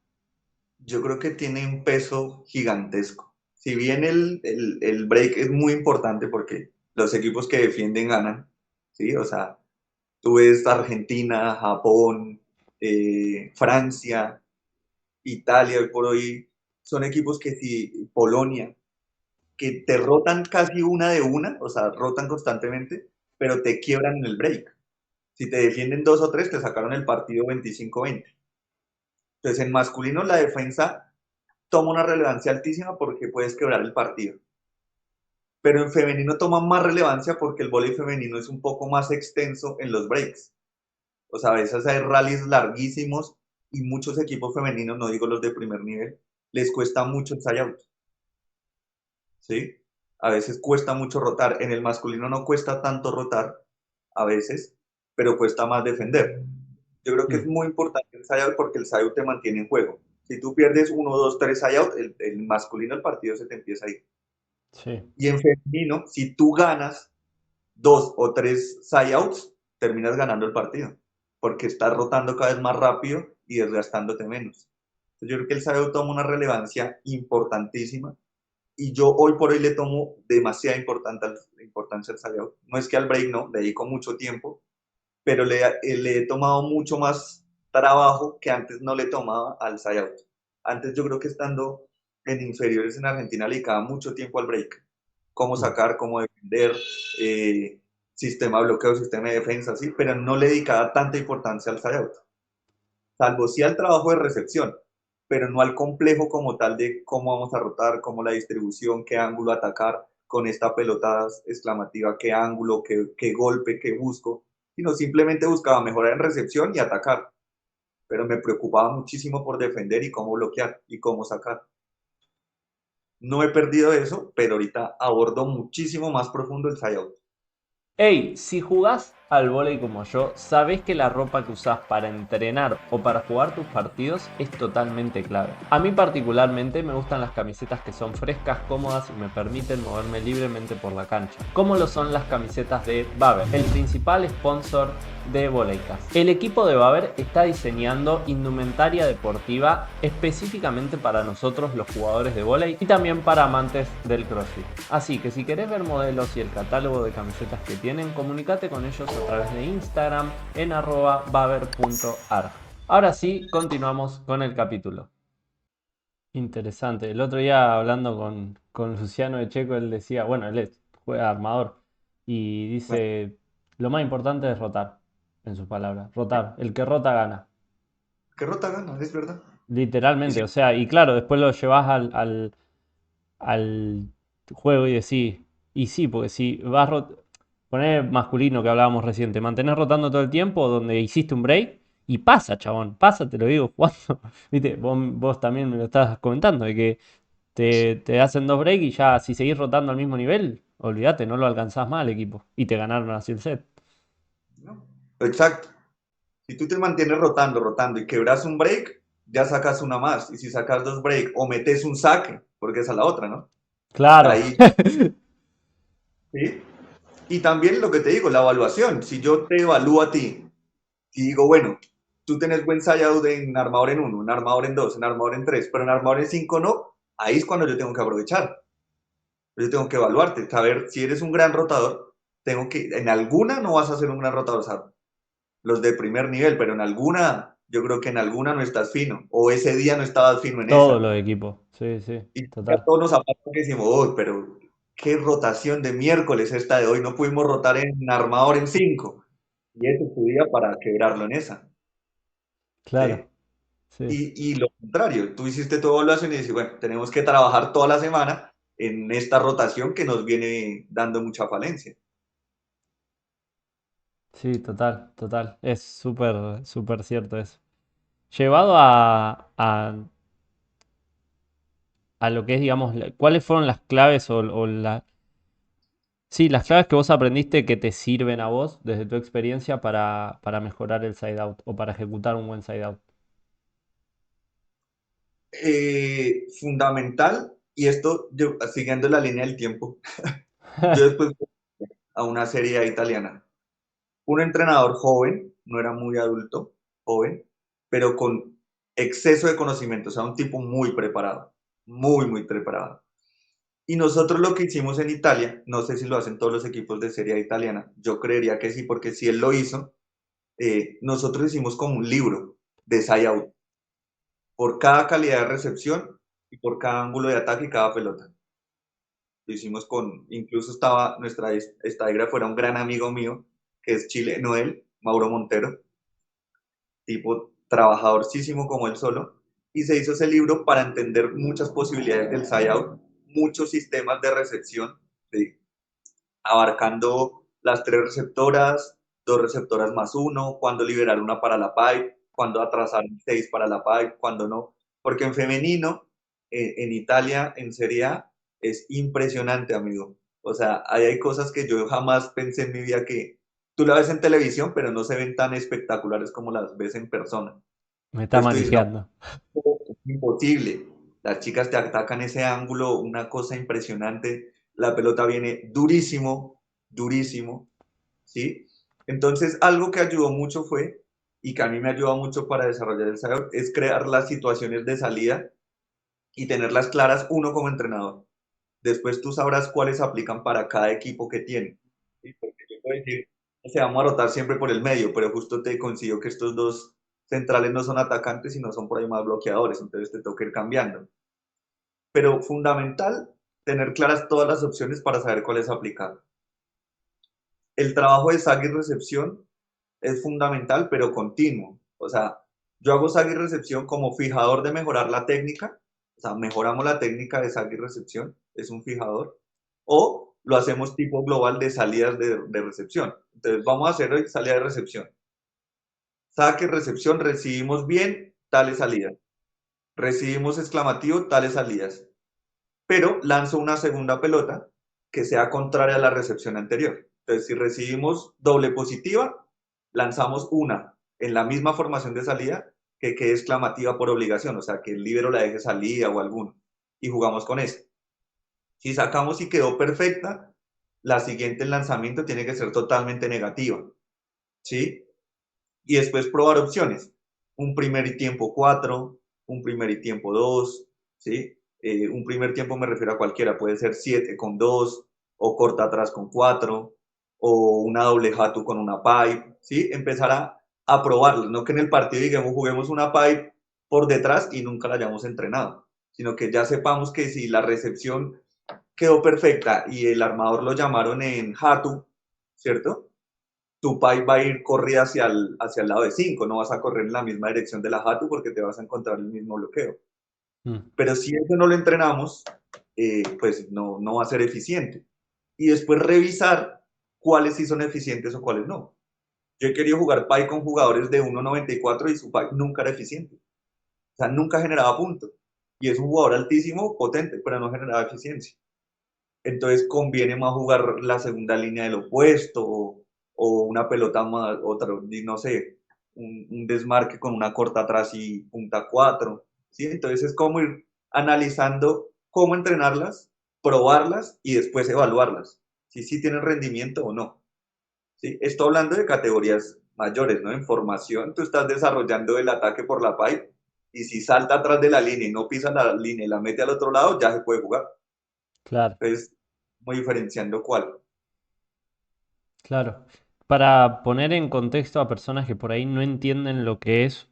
Yo creo que tiene un peso gigantesco. Si bien el break es muy importante porque los equipos que defienden ganan, ¿sí? O sea, tú ves Argentina, Japón, Francia, Italia, hoy por hoy, son equipos que si, Polonia, que te rotan casi una de una, o sea, rotan constantemente, pero te quiebran en el break. Si te defienden dos o tres, te sacaron el partido 25-20. Entonces, en masculino la defensa toma una relevancia altísima porque puedes quebrar el partido. Pero en femenino toma más relevancia porque el vóley femenino es un poco más extenso en los breaks. O sea, a veces hay rallies larguísimos y muchos equipos femeninos, no digo los de primer nivel, les cuesta mucho el side-out, ¿sí? A veces cuesta mucho rotar. En el masculino no cuesta tanto rotar, a veces, pero cuesta más defender. Yo creo que es Mm, muy importante el side-out porque el side-out te mantiene en juego. Si tú pierdes uno, dos, tres side-out, el masculino el partido se te empieza a ir. sí. Y en femenino, si tú ganas dos o tres side-outs, terminas ganando el partido, porque estás rotando cada vez más rápido y desgastándote menos. Entonces, yo creo que el side-out toma una relevancia importantísima y yo hoy por hoy le tomo demasiada importancia al side-out. No es que al break no, le dedico mucho tiempo, pero le he tomado mucho más trabajo que antes no le tomaba al side-out. Antes yo creo que estando en inferiores en Argentina le dedicaba mucho tiempo al break. Cómo Mm. sacar, cómo defender, eh, sistema de bloqueo, sistema de defensa, sí, pero no le dedicaba tanta importancia al side-out. Salvo sí al trabajo de recepción, pero no al complejo como tal de cómo vamos a rotar, cómo la distribución, qué ángulo atacar con esta pelota exclamativa, qué ángulo, qué golpe, qué busco, sino simplemente buscaba mejorar en recepción y atacar, pero me preocupaba muchísimo por defender y cómo bloquear y cómo sacar. No he perdido eso, pero ahorita abordo muchísimo más profundo el side-out. Hey, si jugás al vóley como yo, sabés que la ropa que usás para entrenar o para jugar tus partidos es totalmente clave. A mí particularmente me gustan las camisetas que son frescas, cómodas y me permiten moverme libremente por la cancha, como lo son las camisetas de Baber, el principal sponsor de Voleicast. El equipo de Baber está diseñando indumentaria deportiva específicamente para nosotros los jugadores de vóley y también para amantes del CrossFit. Así que si querés ver modelos y el catálogo de camisetas que tienen, comunícate con ellos a través de Instagram en @baber.arg. Ahora sí, continuamos con el capítulo. Interesante. El otro día hablando con Luciano de Checo, él decía, bueno, juega armador y dice, lo más importante es rotar, en sus palabras, rotar. El que rota gana. ¿Qué rota gana? Es verdad. Y Literalmente, si o sea, y claro, después lo llevas al juego y decís, y sí, porque si vas poner masculino que hablábamos recién, te mantenés rotando todo el tiempo donde hiciste un break y pasa, chabón, pasa, te lo digo, jugando. Viste, vos también me lo estabas comentando, de que te hacen dos breaks y ya si seguís rotando al mismo nivel, olvídate, no lo alcanzás más al equipo. Y te ganaron así el set. ¿no? Exacto. Si tú te mantienes rotando, rotando y quebras un break, ya sacas una más. Y si sacas dos break o metes un saque, porque esa es la otra, ¿no? Claro. Ahí, ¿sí? Y también lo que te digo, la evaluación. Si yo te evalúo a ti y digo, bueno, tú tenés buen side-out en armador en uno, en armador en dos, en armador en tres, pero en armador en cinco no, ahí es cuando yo tengo que aprovechar. Yo tengo que evaluarte, saber si eres un gran rotador, tengo que, en alguna no vas a ser un gran rotador, o sea, los de primer nivel, pero en alguna, yo creo que en alguna no estás fino, o ese día no estabas fino en Todos esa. los equipos. Sí, sí, Y ya total. todos nos ha pasado que decimos, uy, pero qué rotación de miércoles esta de hoy, no pudimos rotar en armador en 5. Y ese es tu día para quebrarlo en esa, ¿sí? Claro. Sí. Y lo contrario, tú hiciste tu evaluación y dices, bueno, tenemos que trabajar toda la semana en esta rotación que nos viene dando mucha falencia. Sí, total, total. Es súper, súper cierto eso. Llevado a lo que es, digamos, ¿cuáles fueron las claves sí, las claves que vos aprendiste que te sirven a vos desde tu experiencia para mejorar el side out o para ejecutar un buen side out? Fundamental, y esto yo, siguiendo la línea del tiempo, yo después a una serie italiana, un entrenador joven, no era muy adulto, joven, pero con exceso de conocimiento, o sea, un tipo muy preparado, muy, muy preparado. Y nosotros lo que hicimos en Italia, no sé si lo hacen todos los equipos de Serie A italiana, yo creería que sí, porque si él lo hizo, nosotros hicimos como un libro de side out por cada calidad de recepción y por cada ángulo de ataque y cada pelota. Lo hicimos con, incluso estaba nuestra estadígrafo, era un gran amigo mío, que es chileno él, Mauro Montero, tipo trabajadorcísimo como él solo, y se hizo ese libro para entender muchas posibilidades del side out, muchos sistemas de recepción, ¿sí? Abarcando las tres receptoras, dos receptoras más uno, cuándo liberar una para la pipe, cuándo atrasar seis para la pipe, cuándo no. Porque en femenino, en Italia, en Serie A, es impresionante, amigo. O sea, ahí hay cosas que yo jamás pensé en mi vida que tú la ves en televisión, pero no se ven tan espectaculares como las ves en persona. Me está Entonces tú dices, no, manejando. es imposible. Las chicas te atacan ese ángulo, una cosa impresionante. La pelota viene durísimo, durísimo, ¿sí? Entonces, algo que ayudó mucho fue, y que a mí me ayudó mucho para desarrollar el saber, es crear las situaciones de salida y tenerlas claras uno como entrenador. Después tú sabrás cuáles aplican para cada equipo que tiene. ¿Sí? Porque yo puedo decir, o sea, vamos a rotar siempre por el medio, pero justo te consigo que estos dos centrales no son atacantes, sino son por ahí más bloqueadores, entonces te toca ir cambiando. Pero fundamental, tener claras todas las opciones para saber cuál es aplicar. El trabajo de saque y recepción es fundamental, pero continuo. O sea, yo hago saque y recepción como fijador de mejorar la técnica, o sea, mejoramos la técnica de saque y recepción, es un fijador, o lo hacemos tipo global de salidas de recepción. Entonces, vamos a hacer hoy salida de recepción. Saque, recepción, recibimos bien, tales salidas. Recibimos exclamativo, tales salidas. Pero lanzo una segunda pelota que sea contraria a la recepción anterior. Entonces, si recibimos doble positiva, lanzamos una en la misma formación de salida que quede exclamativa por obligación, o sea, que el líbero la deje salida o alguno, y jugamos con eso. Si sacamos y quedó perfecta, la siguiente en lanzamiento tiene que ser totalmente negativa, ¿sí? Y después probar opciones. Un primer y tiempo 4, un primer y tiempo 2, ¿sí? Un primer tiempo me refiero a cualquiera, puede ser 7 con 2, o corta atrás con 4, o una doble hatu con una pipe, ¿sí? Empezar a probarlo, no que en el partido digamos juguemos una pipe por detrás y nunca la hayamos entrenado, sino que ya sepamos que si la recepción quedó perfecta y el armador lo llamaron en hatu, ¿cierto? Tu pipe va a ir corrida hacia el lado de 5, no vas a correr en la misma dirección de la Hatu porque te vas a encontrar el mismo bloqueo. Mm, Pero si eso no lo entrenamos, pues no va a ser eficiente. Y después revisar cuáles sí son eficientes o cuáles no. Yo he querido jugar pipe con jugadores de 1.94 y su pipe nunca era eficiente. O sea, nunca generaba puntos. Y es un jugador altísimo, potente, pero no generaba eficiencia. Entonces conviene más jugar la segunda línea del opuesto o una pelota más, otra, no sé, un desmarque con una corta atrás y punta 4, ¿sí? Entonces es como ir analizando cómo entrenarlas, probarlas y después evaluarlas, si sí tienen rendimiento o no, ¿sí? Esto hablando de categorías mayores, ¿no? En formación tú estás desarrollando el ataque por la pipe y si salta atrás de la línea y no pisa la línea y la mete al otro lado, ya se puede jugar. claro, Entonces, muy diferenciando cuál. claro. Para poner en contexto a personas que por ahí no entienden lo que es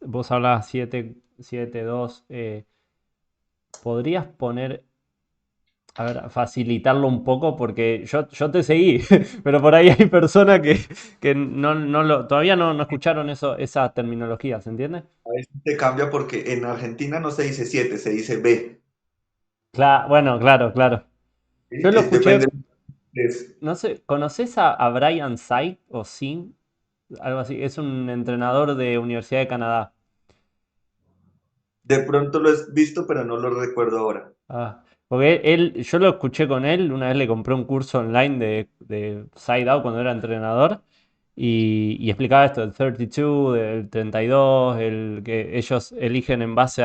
vos hablabas 7-2, ¿podrías poner, a ver, facilitarlo un poco? Porque yo te seguí, pero por ahí hay personas que todavía no escucharon esa terminología, ¿se entiende? A veces se cambia porque en Argentina no se dice 7, se dice B. Bueno, claro, claro. ¿Sí? Yo lo Depende escuché, de, no sé, ¿conoces a Brian Sight o Sin? Algo así, es un entrenador de Universidad de Canadá. de pronto lo he visto, pero no lo recuerdo ahora. Ah, porque yo lo escuché con él, una vez le compré un curso online de Side Out cuando era entrenador y explicaba esto del 32, del 32, el que ellos eligen en base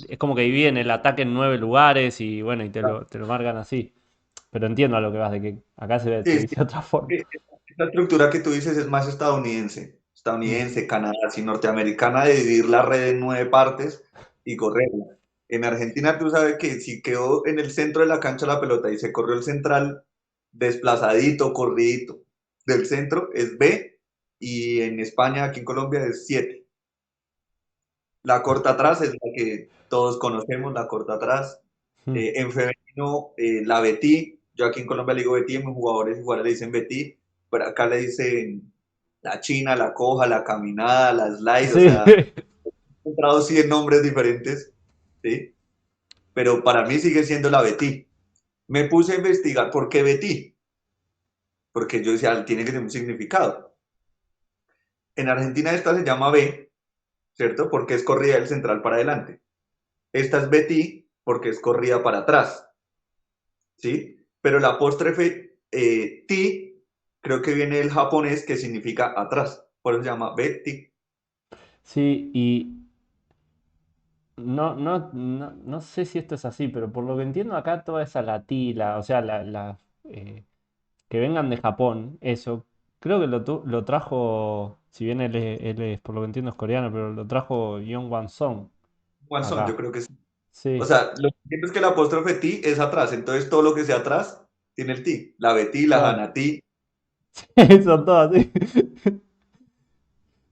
es como que dividen el ataque en 9 lugares y bueno, y te lo marcan así. Pero entiendo a lo que vas, de que acá se Sí, sí, dice de otra forma. esta estructura que tú dices es más estadounidense. Mm. estadounidense, Canadá, y norteamericana de dividir la red en 9 partes y correrla. En Argentina tú sabes que si quedó en el centro de la cancha la pelota y se corrió el central desplazadito, corridito del centro es B y en España, aquí en Colombia es 7. La corta atrás es la que todos conocemos, la corta atrás. Mm. En femenino, la Betty. Yo aquí en Colombia le digo Betty, mis jugadores y jugadores le dicen Betty, pero acá le dicen la china, la coja, la caminada, la slide, o Sí. sea, he encontrado 100 nombres diferentes, ¿sí? Pero para mí sigue siendo la Betty. Me puse a investigar por qué Betty, porque yo decía, tiene que tener un significado. En Argentina esta se llama B, ¿cierto? Porque es corrida del central para adelante. Esta es Betty porque es corrida para atrás, ¿sí? Pero la apóstrofe ti creo que viene del japonés que significa atrás, por eso se llama Betty. Sí, y no sé si esto es así, pero por lo que entiendo acá toda esa latila, o sea, que vengan de Japón, eso, creo que lo trajo, si bien él es, por lo que entiendo es coreano, pero lo trajo Young Wan Song Guanzón, yo acá. creo que sí. O Sí, sea, lo que entiendo es que la apóstrofe ti es atrás, entonces todo lo que sea atrás tiene el ti. La Betty, la claro. Hanati, Son todas así.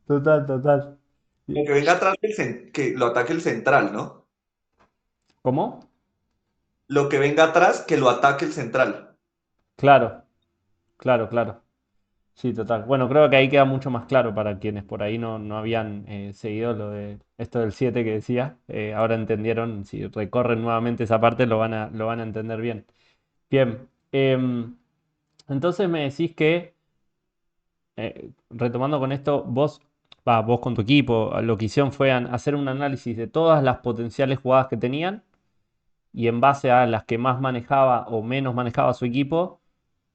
Total, total. lo que venga atrás que lo ataque el central, ¿no? ¿Cómo? Lo que venga atrás que lo ataque el central. Claro, claro, claro. Sí, total. Bueno, creo que ahí queda mucho más claro para quienes por ahí no habían seguido lo de esto del 7 que decía. Ahora entendieron, si recorren nuevamente esa parte lo van a entender bien. Bien, entonces me decís que, retomando con esto, vos con tu equipo, lo que hicieron fue hacer un análisis de todas las potenciales jugadas que tenían y en base a las que más manejaba o menos manejaba su equipo,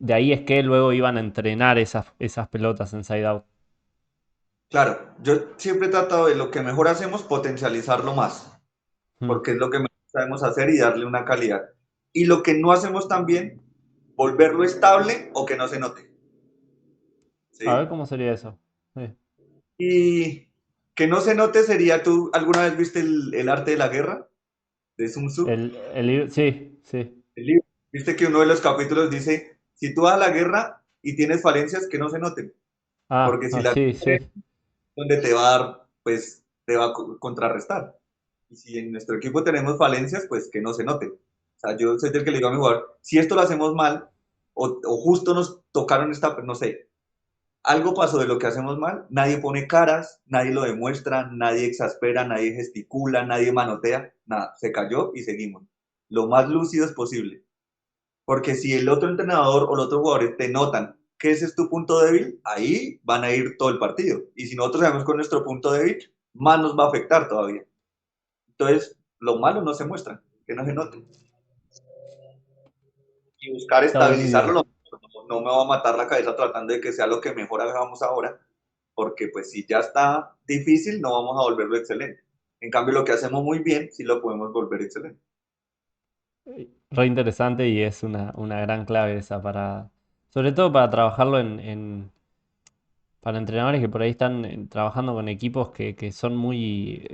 de ahí es que luego iban a entrenar esas pelotas en side out. Claro, yo siempre he tratado de lo que mejor hacemos, potencializarlo más, Mm. porque es lo que mejor sabemos hacer y darle una calidad. Y lo que no hacemos tan bien, volverlo estable o que no se note, A ver ¿sí? cómo sería eso. Sí. Y que no se note sería, ¿tú alguna vez viste el arte de la guerra de Sun Tzu? Sí, sí. El libro. Viste que uno de los capítulos dice, si tú vas a la guerra y tienes falencias, que no se noten, porque si las Sí, sí. donde te va a dar, pues te va a contrarrestar. Y si en nuestro equipo tenemos falencias, pues que no se noten. O sea, yo soy el que le digo a mi jugador, si esto lo hacemos mal, o justo nos tocaron esta, no sé, algo pasó de lo que hacemos mal, nadie pone caras, nadie lo demuestra, nadie exaspera, nadie gesticula, nadie manotea, nada, se cayó y seguimos. Lo más lúcidos posible. Porque si el otro entrenador o los otros jugadores te notan que ese es tu punto débil, ahí van a ir todo el partido. Y si nosotros sabemos con nuestro punto débil, más nos va a afectar todavía. Entonces, lo malo no se muestra, que no se note. Y buscar Está estabilizarlo, buenísimo. no me va a matar la cabeza tratando de que sea lo que mejor hagamos ahora, porque pues si ya está difícil, no vamos a volverlo excelente. En cambio, lo que hacemos muy bien, sí lo podemos volver excelente. Re interesante y es una gran clave esa para, sobre todo para trabajarlo para entrenadores que por ahí están trabajando con equipos que son muy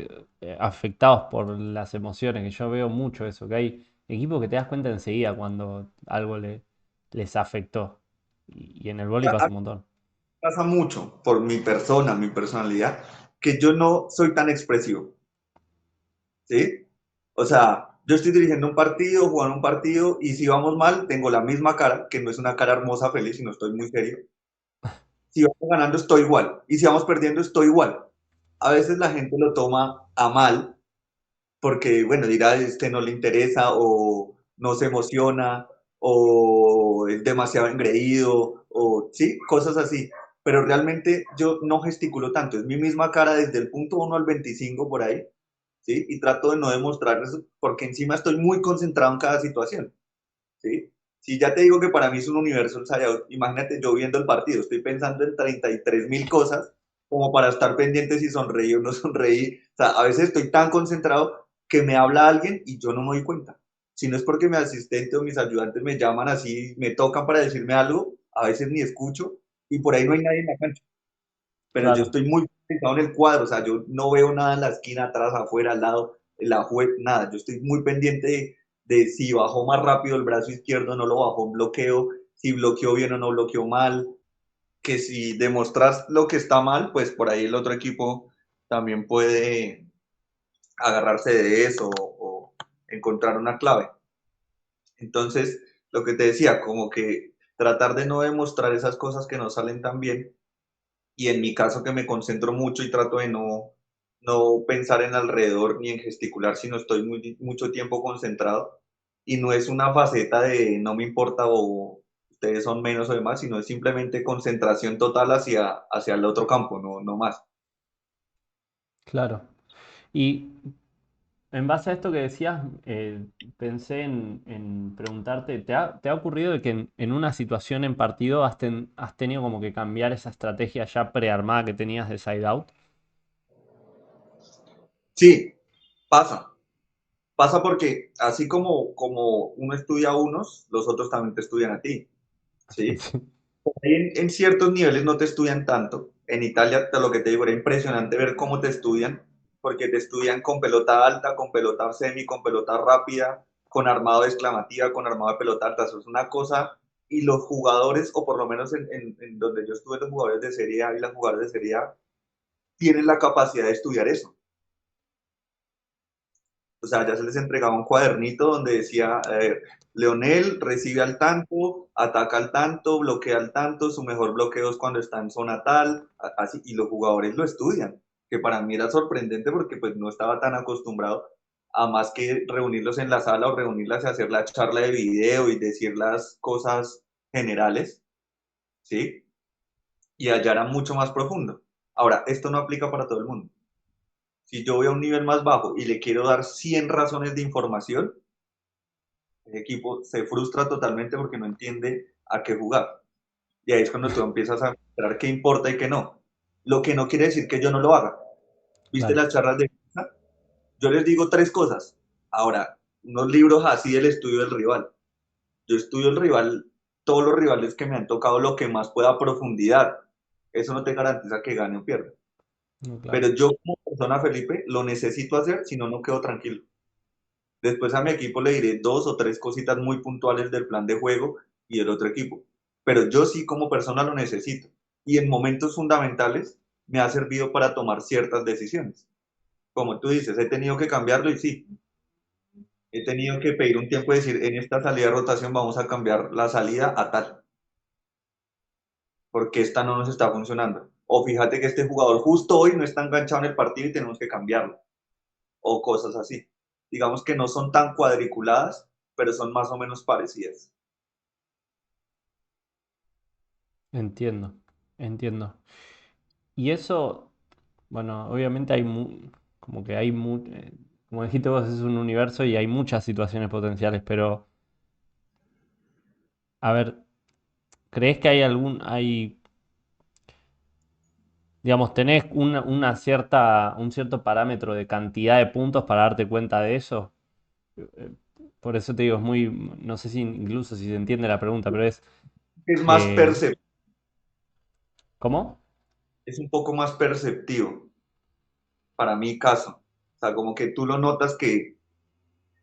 afectados por las emociones, que yo veo mucho eso, que hay equipos que te das cuenta enseguida cuando algo les afectó. Y en el vóley pasa un montón. Pasa mucho por mi persona, mi personalidad, que yo no soy tan expresivo, ¿sí? O sea, yo estoy dirigiendo un partido, jugando un partido, y si vamos mal, tengo la misma cara, que no es una cara hermosa, feliz, sino estoy muy serio. Si vamos ganando, estoy igual. Y si vamos perdiendo, estoy igual. A veces la gente lo toma a mal, porque, bueno, dirá, este no le interesa, o no se emociona, o es demasiado engreído, o sí, cosas así. Pero realmente yo no gesticulo tanto, es mi misma cara desde el punto 1 al 25 por ahí, ¿sí? Y trato de no demostrar eso porque encima estoy muy concentrado en cada situación, ¿sí? Si ya te digo que para mí es un universo ensayado, imagínate yo viendo el partido, estoy pensando en 33.000 cosas como para estar pendiente si sonreí o no sonreí. O sea, a veces estoy tan concentrado que me habla alguien y yo no me doy cuenta. Si no es porque mi asistente o mis ayudantes me llaman así, me tocan para decirme algo, a veces ni escucho y por ahí no hay nadie en la cancha. pero yo Claro. estoy muy pensado en el cuadro, o sea, yo no veo nada en la esquina, atrás, afuera, al lado, nada, yo estoy muy pendiente de si bajó más rápido el brazo izquierdo, no lo bajó en bloqueo, si bloqueó bien o no bloqueó mal, que si demostras lo que está mal, pues por ahí el otro equipo también puede agarrarse de eso o encontrar una clave. Entonces, lo que te decía, como que tratar de no demostrar esas cosas que no salen tan bien, y en mi caso que me concentro mucho y trato de no pensar en alrededor ni en gesticular, sino estoy mucho tiempo concentrado, y no es una faceta de no me importa o ustedes son menos o demás, sino es simplemente concentración total hacia el otro campo, no más. Claro. Y en base a esto que decías, pensé en preguntarte, ¿te ha ocurrido de que en una situación en partido has tenido como que cambiar esa estrategia ya prearmada que tenías de side out? Sí, pasa. Pasa porque así como uno estudia a unos, los otros también te estudian a ti, ¿sí? En ciertos niveles no te estudian tanto. En Italia, lo que te digo, era impresionante ver cómo te estudian, porque te estudian con pelota alta, con pelota semi, con pelota rápida, con armado de exclamativa, con armado de pelota alta. Eso es una cosa. Y los jugadores, o por lo menos en donde yo estuve, los jugadores de Serie A y las jugadoras de Serie A, tienen la capacidad de estudiar eso. O sea, ya se les entregaba un cuadernito donde decía, Leonel recibe al tanto, ataca al tanto, bloquea al tanto, su mejor bloqueo es cuando está en zona tal, así, y los jugadores lo estudian, que para mí era sorprendente porque pues no estaba tan acostumbrado a más que reunirlos en la sala o reunirlas y hacer la charla de video y decir las cosas generales, ¿sí? Y allá era mucho más profundo. Ahora, esto no aplica para todo el mundo. Si yo voy a un nivel más bajo y le quiero dar 100 razones de información, el equipo se frustra totalmente porque no entiende a qué jugar. Y ahí es cuando tú empiezas a mostrar qué importa y qué no. Lo que no quiere decir que yo no lo haga. ¿Viste Claro, las charlas de... Yo les digo tres cosas. Ahora, unos libros así del estudio del rival. Yo estudio el rival, todos los rivales que me han tocado lo que más pueda a profundidad. Eso no te garantiza que gane o pierda. no, claro. Pero yo como persona, Felipe, lo necesito hacer, si no, no quedo tranquilo. Después a mi equipo le diré dos o tres cositas muy puntuales del plan de juego y del otro equipo. Pero yo sí como persona lo necesito. Y en momentos fundamentales me ha servido para tomar ciertas decisiones. Como tú dices, he tenido que cambiarlo y sí, he tenido que pedir un tiempo y decir, en esta salida de rotación vamos a cambiar la salida a tal, porque esta no nos está funcionando. O fíjate que este jugador justo hoy no está enganchado en el partido y tenemos que cambiarlo. O cosas así. Digamos que no son tan cuadriculadas, pero son más o menos parecidas. Entiendo, entiendo. Y eso, bueno, obviamente como que como dijiste vos, es un universo y hay muchas situaciones potenciales, pero a ver, ¿crees que digamos, tenés un cierto parámetro de cantidad de puntos para darte cuenta de eso? Eh, Por eso te digo, no sé si incluso si se entiende la pregunta, pero Es más eh, perceptivo, ¿cómo? es un poco más perceptivo para mi caso. O sea, como que tú lo notas que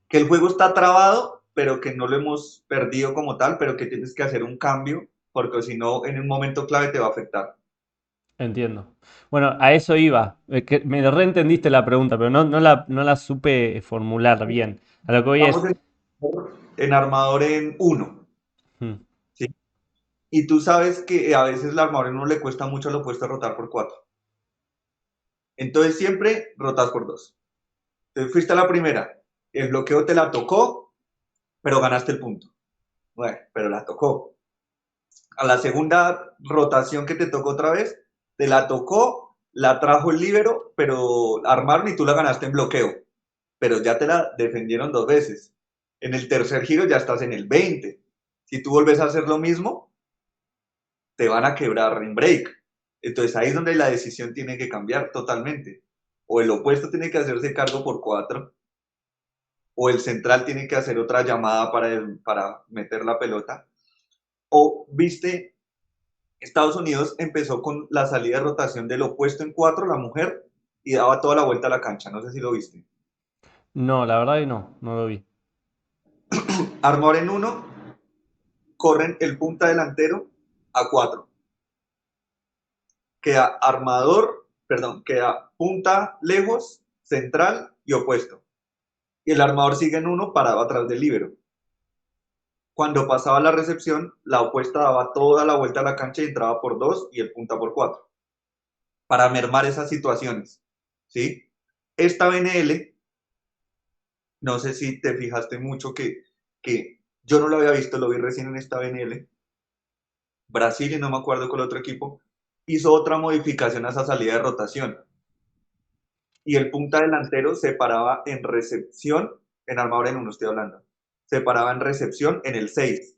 el juego está trabado, pero que no lo hemos perdido como tal, pero que tienes que hacer un cambio, porque si no, en un momento clave te va a afectar. Entiendo. Bueno, a eso iba. Me reentendiste la pregunta, pero no la supe formular bien. A lo que voy Vamos es. en armador en uno, Hmm, ¿sí? Y tú sabes que a veces el armador en uno le cuesta mucho lo opuesto rotar por cuatro. Entonces siempre rotas por dos. Entonces fuiste a la primera, el bloqueo te la tocó, pero ganaste el punto. Bueno, pero la tocó. A la segunda rotación que te tocó otra vez, te la tocó, la trajo el líbero, pero armaron y tú la ganaste en bloqueo. Pero ya te la defendieron dos veces. En el tercer giro ya estás en el 20. Si tú vuelves a hacer lo mismo, te van a quebrar en break. Entonces ahí es donde la decisión tiene que cambiar totalmente. O el opuesto tiene que hacerse cargo por cuatro, o el central tiene que hacer otra llamada para meter la pelota. O viste Estados Unidos empezó con la salida de rotación del opuesto en 4, la mujer, y daba toda la vuelta a la cancha. No sé si lo viste. No, la verdad que no, no lo vi. Armador en 1, corren el punta delantero a 4. Queda armador, perdón, queda punta lejos, central y opuesto. Y el armador sigue en 1 parado atrás del líbero. Cuando pasaba la recepción, la opuesta daba toda la vuelta a la cancha y entraba por 2 y el punta por 4. Para mermar esas situaciones. ¿Sí? Esta BNL, no sé si te fijaste mucho que yo no lo había visto, lo vi recién en esta BNL. Brasil, y no me acuerdo con el otro equipo, hizo otra modificación a esa salida de rotación. Y el punta delantero se paraba en recepción, en armador en 1 estoy hablando, se paraba en recepción en el 6.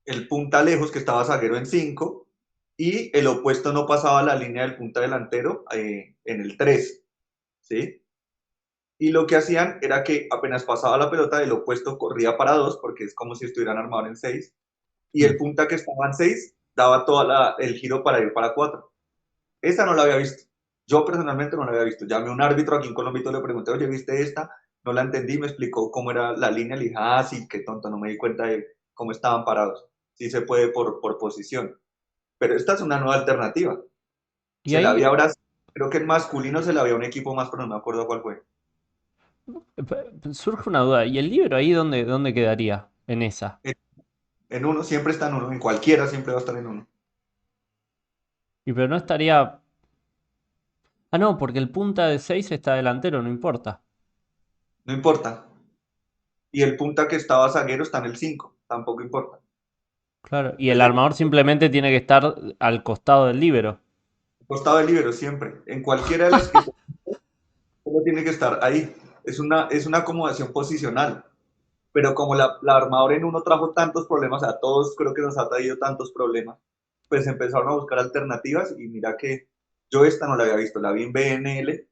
El punta lejos, que estaba zaguero, en 5, y el opuesto no pasaba la línea del punta delantero en el 3, ¿sí? Y lo que hacían era que apenas pasaba la pelota, el opuesto corría para 2, porque es como si estuvieran armados en 6, y el Mm. punta que estaba en 6 daba todo el giro para ir para 4. Esa no la había visto. Yo personalmente no la había visto. Llamé a un árbitro aquí en Colombia y le pregunté, oye, ¿viste esta? No la entendí, me explicó cómo era la línea. Le dije, ah, sí, qué tonto, no me di cuenta de cómo estaban parados. Sí se puede por posición. Pero esta es una nueva alternativa. Y Se la había ahí ahora, creo que en masculino se la había un equipo más, pero no me acuerdo cuál fue. surge una duda. ¿Y el libro ahí dónde quedaría? En esa. En, en 1 siempre está en 1, en cualquiera siempre va a estar en 1. Y pero no estaría. Ah, no, porque el punta de 6 está delantero, no importa. No importa. Y el punta que estaba zaguero está en el 5, tampoco importa. Claro. Y el Desde armador simplemente tiene que estar al costado del líbero. el costado del libero siempre. En cualquiera de las que solo tiene que estar ahí. Es una acomodación posicional. Pero como la armadora en 1 trajo tantos problemas, a todos creo que nos ha traído tantos problemas, pues empezaron a buscar alternativas y mira que yo esta no la había visto, la vi en BNL,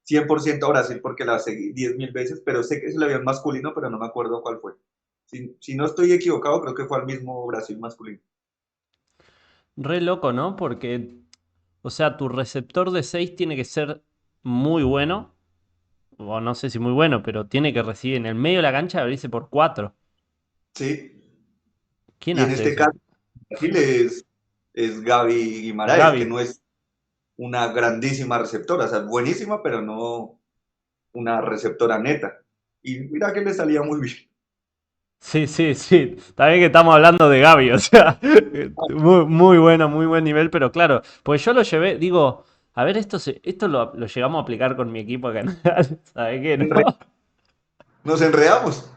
100% a Brasil porque la seguí 10.000 veces, pero sé que se la vi en masculino, pero no me acuerdo cuál fue. Si no estoy equivocado, creo que fue al mismo Brasil masculino. Re loco, ¿no? Porque, o sea, tu receptor de 6 tiene que ser muy bueno. O no sé si muy bueno, pero tiene que recibir en el medio de la cancha y abrirse por 4. Sí, ¿Quién y en hace este eso? caso Brasil es Gaby Guimaraes, que Gaby. no es una grandísima receptora, o sea, buenísima, pero no una receptora neta. Y mira que le salía muy bien. Sí, sí, sí. Está bien que estamos hablando de Gaby, o sea, muy, muy bueno, muy buen nivel, pero claro, pues yo lo llevé, digo, a ver, esto lo llegamos a aplicar con mi equipo acá en Real, ¿sabes qué? No, Nos enredamos.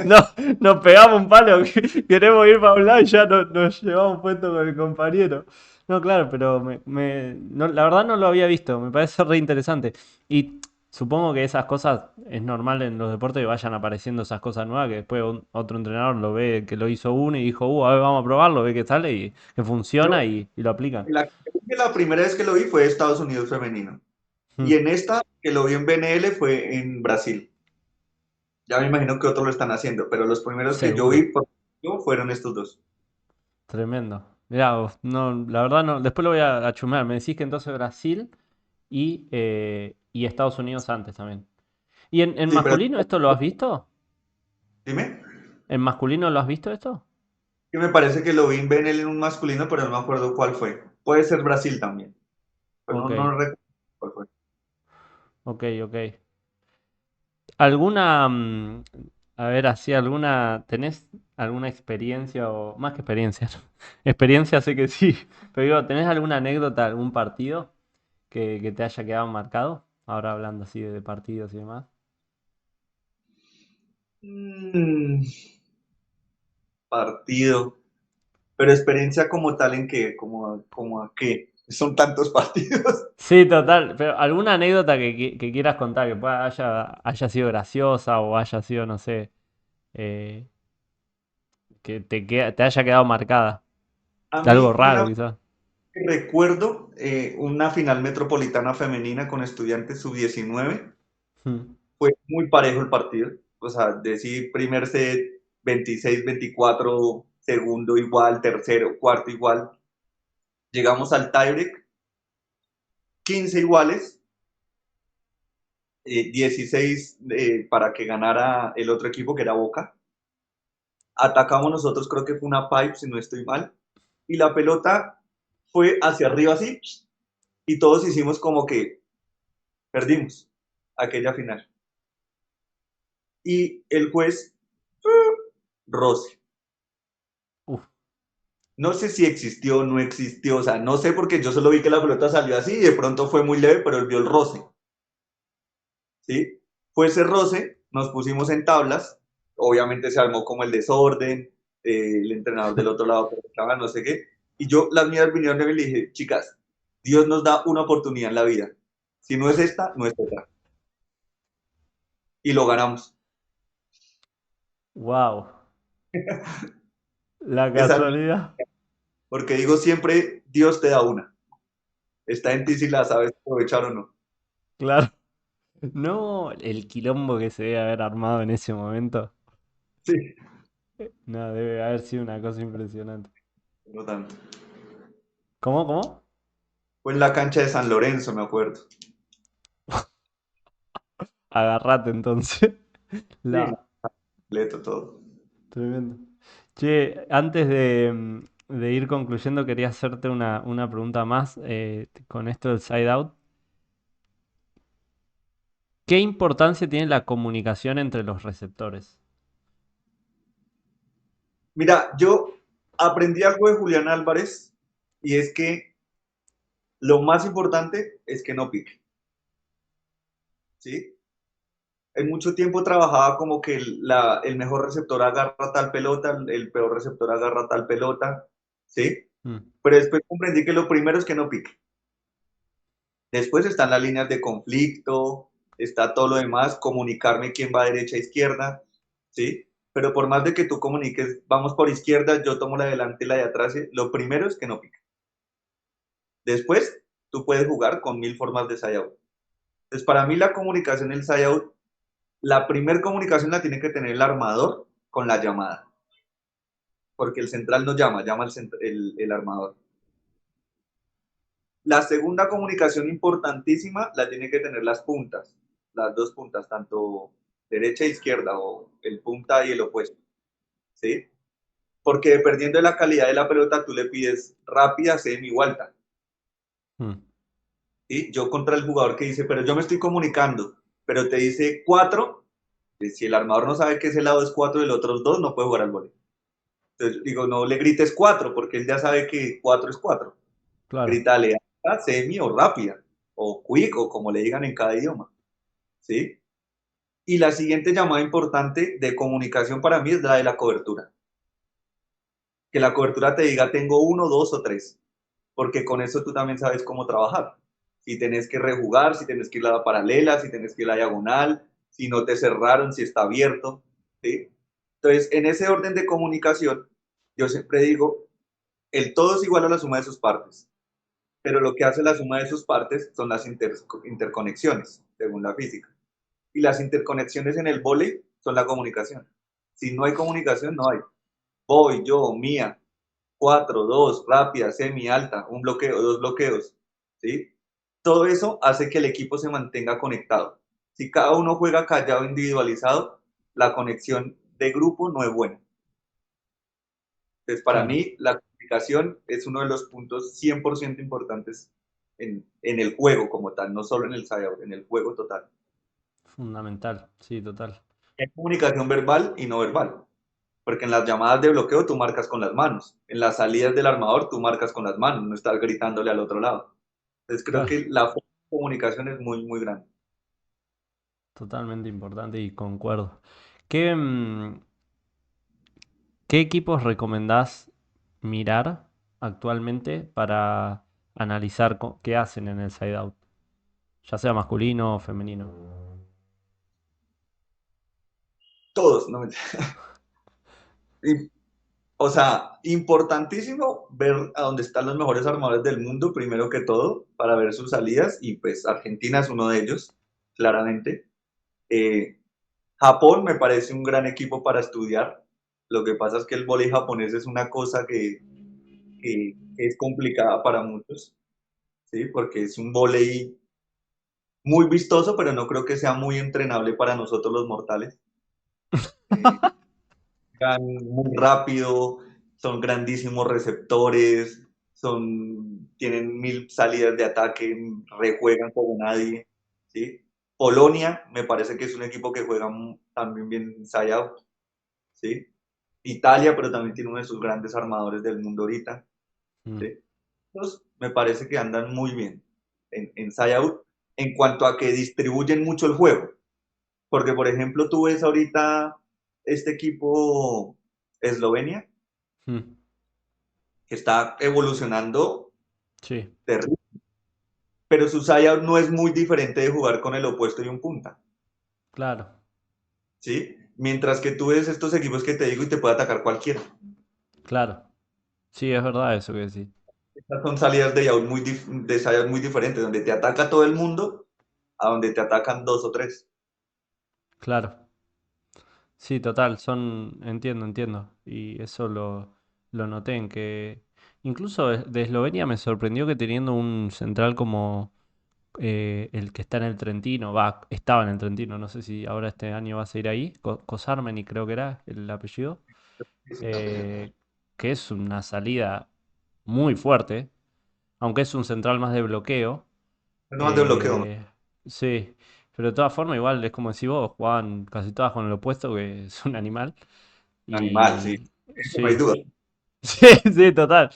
no, nos pegamos un palo, queremos ir para un lado y ya nos llevamos puesto con el compañero. No, claro, pero no, la verdad no lo había visto, me parece re interesante. Y supongo que esas cosas es normal en los deportes que vayan apareciendo esas cosas nuevas, que después otro entrenador lo ve que lo hizo uno y dijo, a ver, vamos a probarlo, ve que sale y que funciona Yo, y lo aplican. la primera vez que lo vi fue Estados Unidos femenino. Y Mm. en esta, que lo vi en BNL, fue en Brasil. Ya me imagino que otros lo están haciendo, pero los primeros que yo Seguro. vi fueron estos dos. Tremendo. Mirá, vos, no, la verdad no, después lo voy a chumear. Me decís que entonces Brasil y Estados Unidos antes también. ¿Y en Sí, pero masculino esto lo has visto? dime, ¿En masculino lo has visto esto? que me parece que lo vi en BNL en un masculino, pero no me acuerdo cuál fue. Puede ser Brasil también, pero Ok, no recuerdo cuál fue. ok, ok. ¿Alguna, a ver, así, tenés alguna experiencia o, más que experiencia, ¿no? Experiencia sé que sí, pero digo, ¿tenés alguna anécdota, algún partido que te haya quedado marcado? Ahora hablando así de partidos y demás. Mm, partido. Pero experiencia como tal en que, como a qué. Son tantos partidos. Sí, total, pero alguna anécdota que quieras contar que haya sido graciosa o haya sido, no sé, eh, que te haya quedado marcada. A Algo mí, raro, quizás. recuerdo una final metropolitana femenina con estudiantes sub-19. Mm. Fue muy parejo el partido. O sea, decir primer set 26-24 segundo igual, tercero, cuarto igual. Llegamos al tiebreak, 15 iguales, 16 para que ganara el otro equipo que era Boca. Atacamos nosotros, creo que fue una pipe, si no estoy mal, y la pelota fue hacia arriba así, y todos hicimos como que perdimos aquella final. Y el juez, roce. Uf, No sé si existió o no existió, o sea, no sé porque yo solo vi que la pelota salió así y de pronto fue muy leve, pero él vio el roce, ¿sí? Fue ese roce, nos pusimos en tablas, obviamente se armó como el desorden, el entrenador del otro lado protestaba, no sé qué, y yo, las mías vinieron y le dije, chicas, Dios nos da una oportunidad en la vida, si no es esta, no es otra, y lo ganamos. wow. La Esa, casualidad. porque digo siempre, Dios te da una, está en ti si la sabes aprovechar o no. Claro. No, el quilombo que se debe haber armado en ese momento. Sí, No, debe haber sido una cosa impresionante. no tanto. ¿Cómo, cómo? Fue en la cancha de San Lorenzo, me acuerdo. Agarrate entonces. Sí, no, La, completo todo. tremendo. Che, antes de ir concluyendo, quería hacerte una pregunta más con esto del side out. ¿Qué importancia tiene la comunicación entre los receptores? Mira, yo aprendí algo de Julián Álvarez y es que lo más importante es que no pique, ¿sí? En mucho tiempo trabajaba como que el mejor receptor agarra tal pelota, el peor receptor agarra tal pelota, ¿sí? Mm, Pero después comprendí que lo primero es que no pique. Después están las líneas de conflicto, está todo lo demás, comunicarme quién va derecha, izquierda, ¿sí? Pero por más de que tú comuniques, vamos por izquierda, yo tomo la de delante y la de atrás, lo primero es que no pique. Después, tú puedes jugar con mil formas de side out. Entonces, para mí la comunicación, el side out, la primera comunicación la tiene que tener el armador con la llamada, porque el central no llama, llama el armador. La segunda comunicación importantísima la tiene que tener las puntas, las dos puntas, tanto derecha e izquierda, o el punta y el opuesto, ¿sí? Porque dependiendo de la calidad de la pelota, tú le pides rápida, semi o alta. mm, ¿Sí? Yo contra el jugador que dice, pero yo me estoy comunicando, pero te dice 4, si el armador no sabe que ese lado es 4 y el otro es 2, no puede jugar al vóley. Entonces digo, no le grites 4, porque él ya sabe que 4 es 4. claro. Grítale alta, semi o rápida, o quick, o como le digan en cada idioma. ¿Sí? Y la siguiente llamada importante de comunicación para mí es la de la cobertura. Que la cobertura te diga tengo uno, dos o tres, porque con eso tú también sabes cómo trabajar. Si tenés que rejugar, si tenés que ir a la paralela, si tenés que ir a la diagonal, si no te cerraron, si está abierto. ¿Sí? Entonces, en ese orden de comunicación, yo siempre digo, el todo es igual a la suma de sus partes, pero lo que hace la suma de sus partes son las interconexiones, según la física. Y las interconexiones en el vóley son la comunicación. Si no hay comunicación, no hay. Voy, yo, mía, 4, 2, rápida, semi, alta, un bloqueo, dos bloqueos, ¿sí? Todo eso hace que el equipo se mantenga conectado. Si cada uno juega callado, individualizado, la conexión de grupo no es buena. Entonces, para Claro, mí, la comunicación es uno de los puntos 100% importantes en el juego como tal, no solo en el side en el juego total. fundamental, sí, total. Hay comunicación verbal y no verbal. Porque en las llamadas de bloqueo tú marcas con las manos. En las salidas del armador tú marcas con las manos, no estás gritándole al otro lado. Entonces creo Claro, que la comunicación es muy, muy grande. totalmente importante y concuerdo. ¿Qué, qué equipos recomendás mirar actualmente para analizar qué hacen en el side out? Ya sea masculino o femenino. Todos, ¿no? Y, o sea, importantísimo ver a dónde están los mejores armadores del mundo, primero que todo, para ver sus salidas, y pues Argentina es uno de ellos, claramente. Eh, Japón me parece un gran equipo para estudiar Lo que pasa es que el vóley japonés es una cosa que es complicada para muchos, ¿sí? Porque es un vóley muy vistoso, pero no creo que sea muy entrenable para nosotros los mortales. Eh, Juegan muy rápido, son grandísimos receptores, tienen 1000 salidas de ataque, rejuegan como nadie, ¿sí? Polonia me parece que es un equipo que juega también bien inside out, ¿sí? Italia, pero también tiene uno de sus grandes armadores del mundo ahorita, Mm, ¿sí? Entonces, me parece que andan muy bien en inside out en cuanto a que distribuyen mucho el juego. Porque, por ejemplo, tú ves ahorita este equipo Eslovenia, mm, que está evolucionando sí, terrible, pero su side no es muy diferente de jugar con el opuesto y un punta, claro. ¿sí? Mientras que tú ves estos equipos que te digo y te puede atacar cualquiera. Claro. Sí, es verdad eso que decís. Estas son salidas de side muy diferentes, donde te ataca todo el mundo a donde te atacan dos o tres. Claro. Sí, total, entiendo, entiendo. Y eso lo noté en que incluso de Eslovenia me sorprendió que teniendo un central como el que está en el Trentino, estaba en el Trentino, no sé si ahora este año va a seguir ahí, Kosarmeni creo que era el apellido, eh, que es una salida muy fuerte, aunque es un central más de bloqueo. No más de bloqueo. eh, sí, pero de todas formas igual es como si vos jugaban casi todas con el opuesto, que es un animal. Animal, sí. Y Eso no hay sí, duda. sí, sí, total.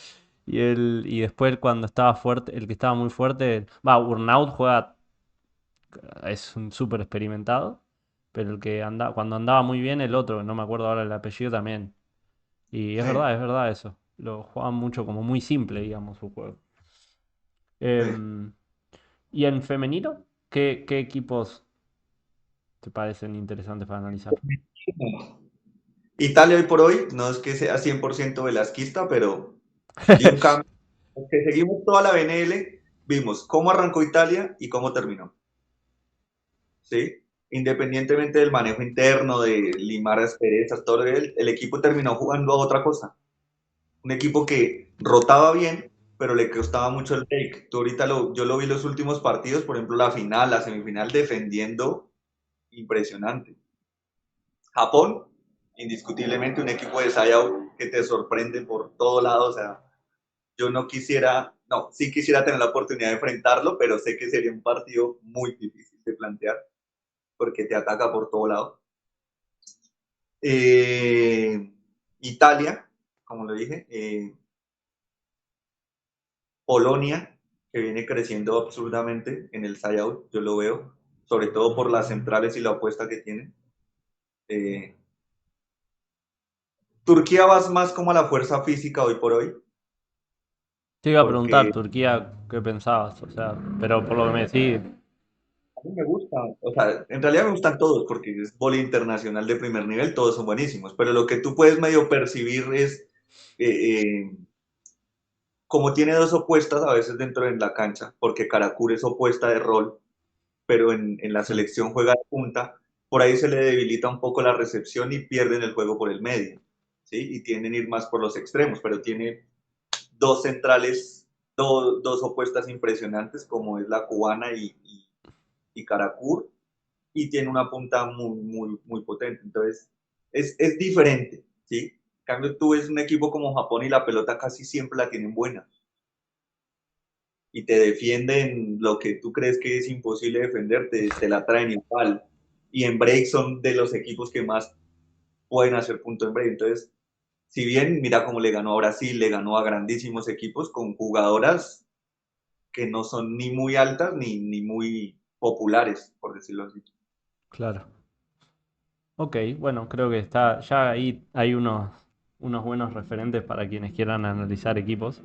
Y después cuando estaba fuerte, el que estaba muy fuerte, Urnaut juega, es un súper experimentado, pero cuando andaba muy bien el otro, no me acuerdo ahora el apellido también. Y Sí, es verdad eso. Lo juegan mucho como muy simple, digamos, su juego. sí. Em, ¿Y en femenino? ¿Qué equipos te parecen interesantes para analizar? Italia hoy por hoy no es que sea 100% velasquista, pero dio un cambio. Los que seguimos toda la BNL, vimos cómo arrancó Italia y cómo terminó, ¿sí? Independientemente del manejo interno, de limar asperezas, todo el equipo terminó jugando a otra cosa. Un equipo que rotaba bien, pero le costaba mucho el break. Yo lo vi los últimos partidos, por ejemplo, la final, la semifinal, defendiendo impresionante. Japón, indiscutiblemente un equipo de Sayao que te sorprende por todo lado, o sea, yo no quisiera, no, sí quisiera tener la oportunidad de enfrentarlo, pero sé que sería un partido muy difícil de plantear porque te ataca por todo lado. Eh, Italia, como lo dije, Polonia, que viene creciendo absurdamente en el side-out, yo lo veo, sobre todo por las centrales y la apuesta que tienen. Eh, Turquía va más como a la fuerza física hoy por hoy, Te iba a preguntar, porque Turquía, ¿qué pensabas? O sea, pero por lo que me decís, a mí me gusta, o sea, en realidad me gustan todos porque es vóley internacional de primer nivel, todos son buenísimos, pero lo que tú puedes medio percibir es eh, eh, como tiene dos opuestas a veces dentro de la cancha, porque Karakure es opuesta de rol, pero en la mm, selección juega de punta, por ahí se le debilita un poco la recepción y pierden el juego por el medio, ¿sí? Y tienden a ir más por los extremos, pero tiene dos centrales, dos opuestas impresionantes, como es la cubana y Karakure, y tiene una punta muy potente. Entonces, es diferente, ¿sí? En cambio, tú ves un equipo como Japón y la pelota casi siempre la tienen buena y te defienden lo que tú crees que es imposible defender, te la traen igual. Y en break son de los equipos que más pueden hacer punto en break. Entonces, si bien mira cómo le ganó a Brasil, le ganó a grandísimos equipos con jugadoras que no son ni muy altas ni muy populares, por decirlo así. claro. Ok, bueno, creo que está, ya ahí hay unos buenos referentes para quienes quieran analizar equipos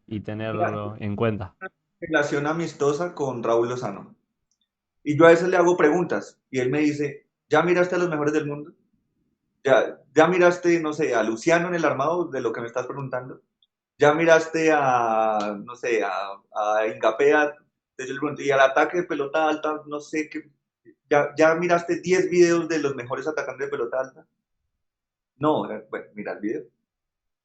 y Mira, tenerlo en cuenta. relación amistosa con Raúl Lozano. Y yo a veces le hago preguntas y él me dice, ¿ya miraste a los mejores del mundo? ¿Ya miraste, no sé, a Luciano en el armado de lo que me estás preguntando? ¿Ya miraste a, no sé, a Ingapea? Y al ataque de pelota alta, no sé qué. ¿Ya miraste 10 videos de los mejores atacantes de pelota alta? No, bueno, mira el video.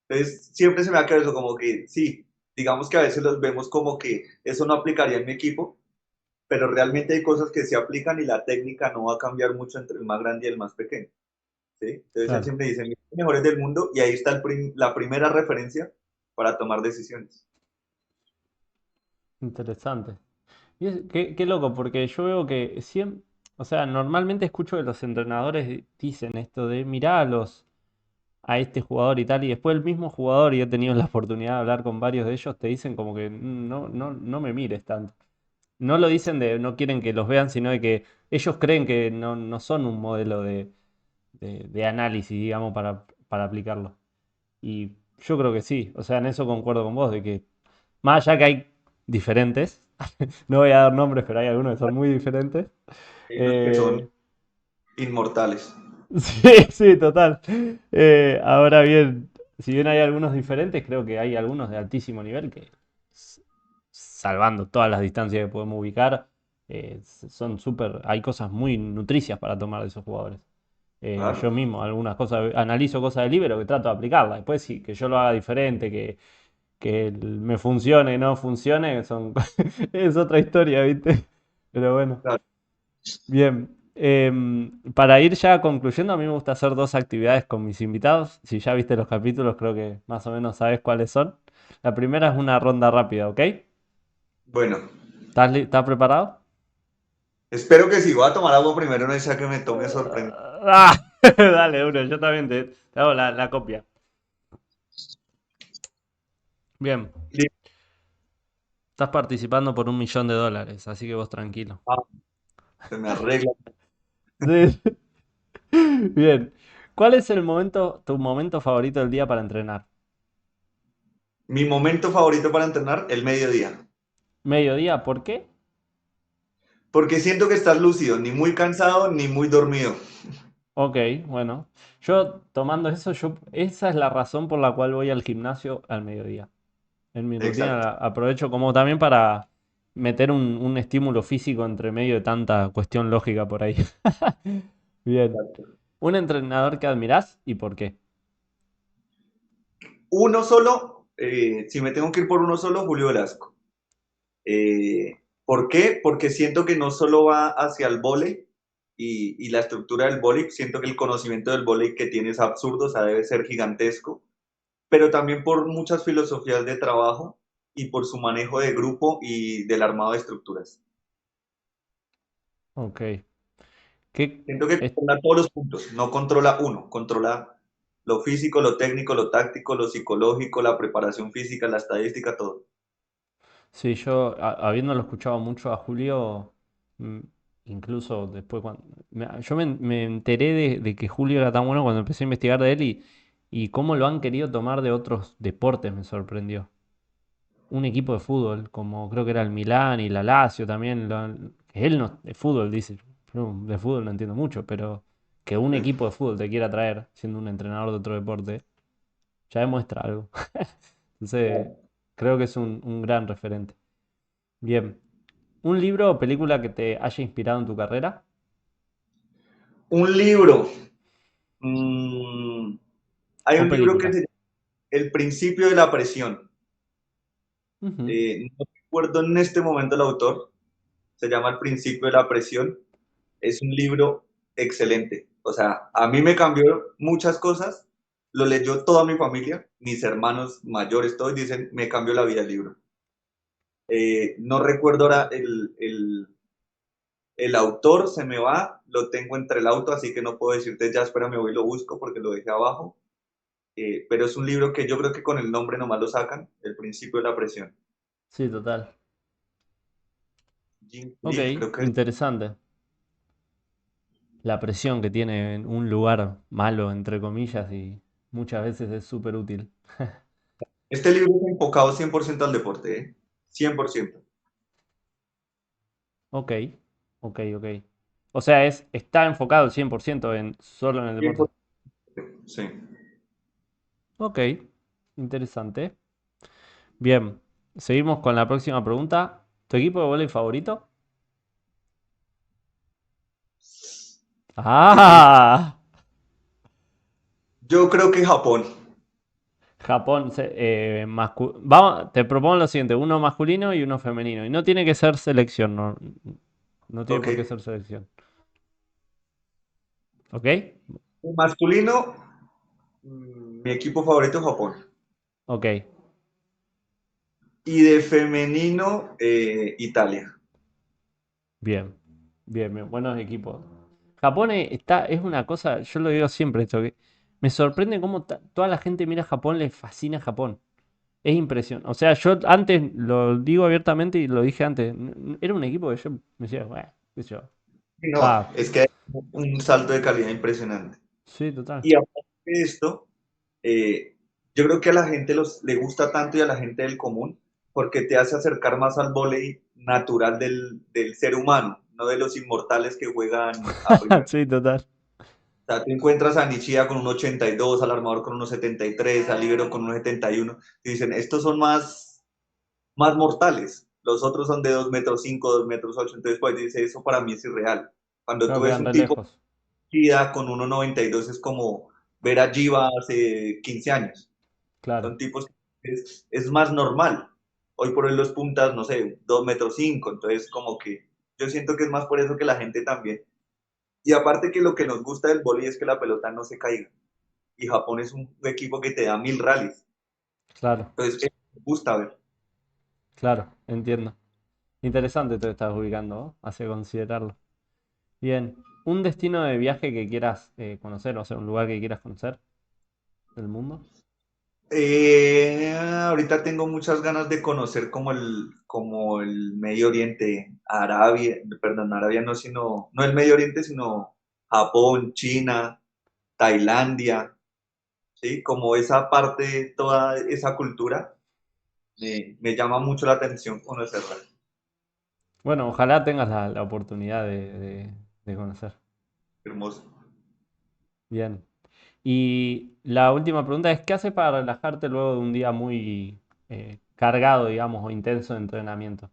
Entonces, siempre se me ha quedado eso, como que sí, digamos que a veces los vemos como que eso no aplicaría en mi equipo, pero realmente hay cosas que se aplican y la técnica no va a cambiar mucho entre el más grande y el más pequeño. ¿Sí? Entonces él Claro, siempre dice, "Mis mejores del mundo", y ahí está la primera referencia para tomar decisiones. interesante. Qué loco, porque yo veo que siempre, o sea, normalmente escucho que los entrenadores dicen esto de mirá a este jugador y tal, y después el mismo jugador, y he tenido la oportunidad de hablar con varios de ellos, te dicen como que no me mires tanto. No lo dicen de no quieren que los vean, sino de que ellos creen que no son un modelo de análisis, digamos, para aplicarlo. Y yo creo que sí, o sea, en eso concuerdo con vos, de que más allá que hay diferentes, no voy a dar nombres, pero hay algunos que son muy diferentes. Hay unos que son Eh, inmortales. sí, sí, total. Ahora bien, si bien hay algunos diferentes, creo que hay algunos de altísimo nivel que, s- salvando todas las distancias que podemos ubicar, son súper, hay cosas muy nutricias para tomar de esos jugadores. Yo Claro. mismo algunas cosas, analizo cosas de libero que trato de aplicarlas. Después sí, que yo lo haga diferente, que me funcione, no funcione, es otra historia, ¿viste? Pero bueno, Claro. bien. Para ir ya concluyendo, a mí me gusta hacer dos actividades con mis invitados. Si ya viste los capítulos, creo que más o menos sabes cuáles son. La primera es una ronda rápida, ¿ok? Bueno, ¿Estás preparado? espero que si voy a tomar algo primero, no sea que me tome sorpresa. Ah, dale, uno, yo también te hago la copia. Bien, estás participando por $1.000.000, así que vos tranquilo. Ah, se me arregla. Sí. Bien. ¿Cuál es tu momento favorito del día para entrenar? Mi momento favorito para entrenar, el mediodía. ¿Mediodía? ¿Por qué? Porque siento que estás lúcido, ni muy cansado ni muy dormido. Ok, bueno. Yo tomando eso, esa es la razón por la cual voy al gimnasio al mediodía. En mi rutina Exacto. aprovecho como también para meter un estímulo físico entre medio de tanta cuestión lógica por ahí. Bien. ¿Un entrenador que admirás y por qué? Uno solo, si me tengo que ir por uno solo, Julio Velasco. ¿Por qué? Porque siento que no solo va hacia el vóley y la estructura del vóley, siento que el conocimiento del vóley que tiene es absurdo, o sea, debe ser gigantesco, pero también por muchas filosofías de trabajo y por su manejo de grupo y del armado de estructuras. Ok. ¿Qué, Siento que es- controla todos los puntos, no controla uno, controla lo físico, lo técnico, lo táctico, lo psicológico, la preparación física, la estadística, todo. Sí, yo habiéndolo escuchado mucho a Julio, mm, incluso después cuando... yo me enteré de que Julio era tan bueno cuando empecé a investigar de él y cómo lo han querido tomar de otros deportes me sorprendió. Un equipo de fútbol, como creo que era el Milán y la Lazio también, que él no, de fútbol dice, yo de fútbol no entiendo mucho, pero que un equipo de fútbol te quiera traer siendo un entrenador de otro deporte, ya demuestra algo. Entonces, creo que es un gran referente. Bien. ¿Un libro o película que te haya inspirado en tu carrera? Un libro. Mm, hay ¿O un libro que película? se llama El principio de la presión. Ujú. No recuerdo en este momento el autor, se llama El principio de la presión. Es un libro excelente. O sea, a mí me cambió muchas cosas. Lo leyó toda mi familia, mis hermanos mayores, todos dicen, me cambió la vida el libro. No recuerdo ahora el autor, se me va, lo tengo entre el auto, así que no puedo decirte ya, espérame, voy y lo busco porque lo dejé abajo. Pero es un libro que yo creo que con el nombre nomás lo sacan, El principio de la presión. Sí, total. Jim Ok, Lee, creo que es. interesante. La presión que tiene en un lugar malo, entre comillas, y muchas veces es súper útil. Este libro es enfocado 100% al deporte, ¿eh? 100%. Ok, ok, ok. O sea, está enfocado al 100% solo en el deporte. 100%, sí. Ok, interesante. Bien, seguimos con la próxima pregunta. ¿Tu equipo de vóley favorito? Difícil. ¡Ah! Yo creo que Japón. Japón, vamos, te propongo lo siguiente, uno masculino y uno femenino. Y no tiene que ser selección, no, no tiene Ok. por qué ser selección. ¿Ok? Masculino, mi equipo favorito es Japón. Ok, Y de femenino, Italia. bien, bien, bien, buenos equipos. Japón es una cosa, yo lo digo siempre esto, que me sorprende cómo toda la gente mira a Japón, le fascina Japón. Es impresionante. O sea, yo antes lo digo abiertamente y lo dije antes, era un equipo que yo me decía, bueno, qué sé yo. No, Va, es que hay un salto de calidad impresionante. sí, total. Y aparte de esto, eh, yo creo que a la gente le gusta tanto y a la gente del común porque te hace acercar más al vóley natural del ser humano, no de los inmortales que juegan a primera. Sí, total. O sea, tú encuentras a Nichia con un 82, al armador con un 73, al libero con un 71, y dicen, estos son más mortales. Los otros son de 2 metros 5, 2 metros 8, entonces pues dice, eso para mí es irreal. Cuando tú Claro, ves quedan un re tipo lejos. con 1,92 es como ver a Giva hace 15 años. Claro, Son tipos que es más normal. Hoy por hoy los puntas, no sé, 2 metros 5, entonces como que yo siento que es más por eso que la gente también. Y aparte que lo que nos gusta del vóley es que la pelota no se caiga. Y Japón es un equipo que te da 1000 rallies. claro, Entonces, me gusta ver. claro, entiendo. Interesante te estás ubicando, ¿no? Hace considerarlo. Bien, un destino de viaje que quieras conocer, o sea, un lugar que quieras conocer del mundo. Ahorita tengo muchas ganas de conocer como el Medio Oriente, Arabia, perdón, Arabia no, no el Medio Oriente, sino Japón, China, Tailandia, ¿sí? Como esa parte, toda esa cultura, me llama mucho la atención conocerla. Bueno, ojalá tengas la oportunidad de conocer. Hermoso. Bien. Y la última pregunta es, ¿qué haces para relajarte luego de un día muy cargado, digamos, o intenso de entrenamiento?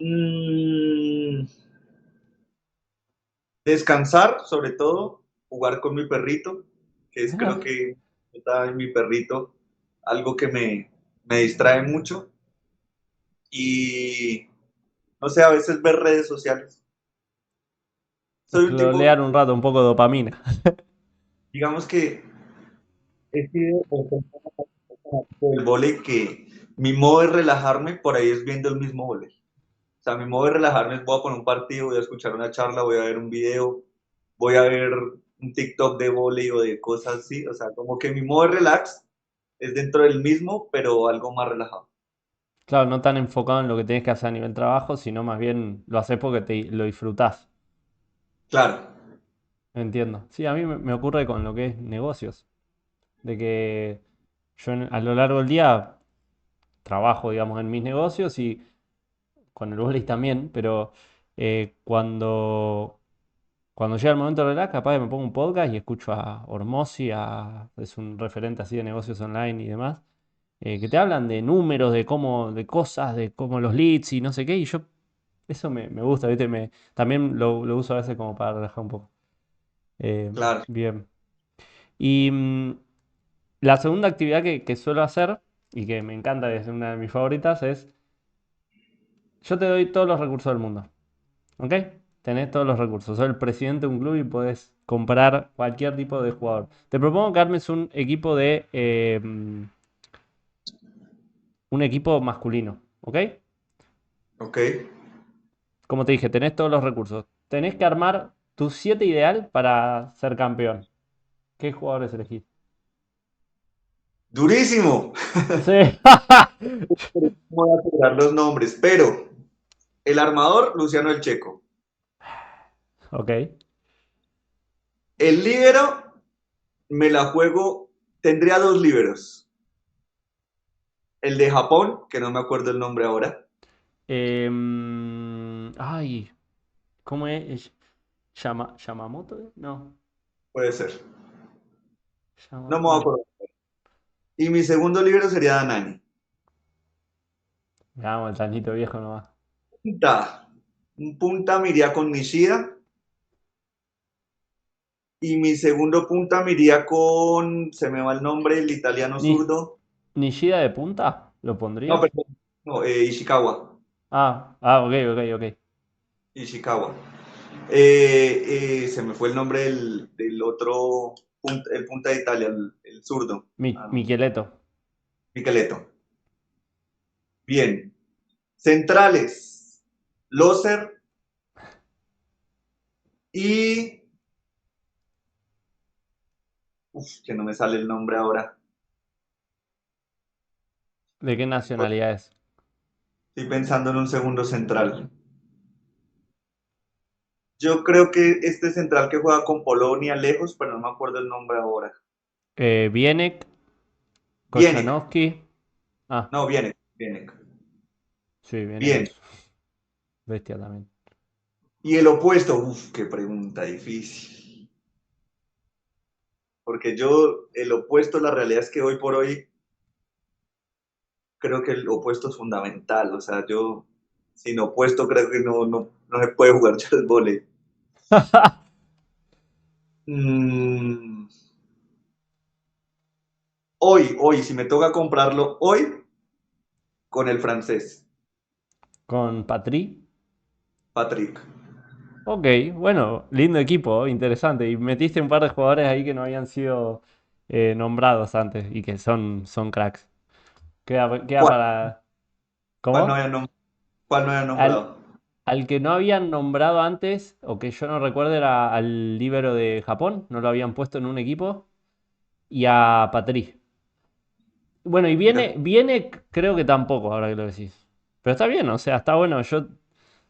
Mm, Descansar, sobre todo, jugar con mi perrito, que es creo que está mi perrito, algo que me distrae mucho. Y no sé, a veces ver redes sociales. Soy un tipo, Scrollear un rato, un poco de dopamina. digamos que he sido el vóley que mi modo de relajarme por ahí es viendo el mismo vóley. O sea, mi modo de relajarme es voy a poner un partido, voy a escuchar una charla, voy a ver un video, voy a ver un TikTok de vóley o de cosas así. O sea, como que mi modo de relax es dentro del mismo, pero algo más relajado. Claro, no tan enfocado en lo que tienes que hacer a nivel trabajo, sino más bien lo haces porque lo disfrutás. Claro, Entiendo. Sí, a mí me ocurre con lo que es negocios, de que yo a lo largo del día trabajo, digamos, en mis negocios y con el vóley también, pero cuando llega el momento de relax, capaz que me pongo un podcast y escucho a Hormozi, es un referente así de negocios online y demás, que te hablan de números, de cómo, de cosas, de cómo los leads y no sé qué, y yo, eso me gusta, ¿viste? También lo uso a veces como para relajar un poco. claro. Bien. Y la segunda actividad que suelo hacer, y que me encanta, es una de mis favoritas, es, yo te doy todos los recursos del mundo. ¿Ok? Tenés todos los recursos. Sos el presidente de un club y podés comprar cualquier tipo de jugador. Te propongo que armes un equipo un equipo masculino. ¿Ok? Ok. Como te dije, tenés todos los recursos. Tenés que armar tu 7 ideal para ser campeón. ¿Qué jugadores elegís? Durísimo. Sí. Voy a asegurar los nombres, pero el armador, Luciano El Checo. Ok. El líbero, me la juego, tendría dos líberos. El de Japón, que no me acuerdo el nombre ahora, Ay, ¿cómo es? ¿Yamamoto? No. puede ser. No me voy a No. acordar. Y mi segundo líbero sería Danani. Vamos, el tanito viejo nomás. Punta. Un punta me iría con Nishida. Y mi segundo punta me iría con, se me va el nombre, el italiano Ni- zurdo. ¿Nishida de punta? ¿Lo No, pondrías? perdón. No, Ishikawa. Ok, ok, ok. Ishikawa. Se me fue el nombre del otro, el punta de Italia, el zurdo. Micheletto. Miqueleto. Bien. Centrales. Loser y... Uf, que no me sale el nombre ahora. ¿De qué nacionalidad es? Estoy pensando en un segundo central. Yo creo que este central que juega con Polonia lejos, pero no me acuerdo el nombre ahora. Bienek, Bienek. Kochanowski. Ah, No, Bienek. Bienek. sí, Bienek Bien. es bestia también. Y el opuesto, uf, qué pregunta difícil. Porque yo, el opuesto, la realidad es que hoy por hoy creo que el opuesto es fundamental. O sea, yo sin opuesto creo que no se puede jugar ya el vóley. Mm, hoy, si me toca comprarlo hoy, con el francés, Con Patri. Patrick. Ok, bueno, lindo equipo, interesante. Y metiste un par de jugadores ahí que no habían sido nombrados antes y que son cracks. Queda ¿Cuál, para... cuál no ¿Cómo? había, cuál no había Al, nombrado? al que no habían nombrado antes, o que yo no recuerdo, era al líbero de Japón, no lo habían puesto en un equipo, y a Patri. Bueno, y Mira, viene, creo que tampoco, ahora que lo decís. Pero está bien, o sea, está bueno. Yo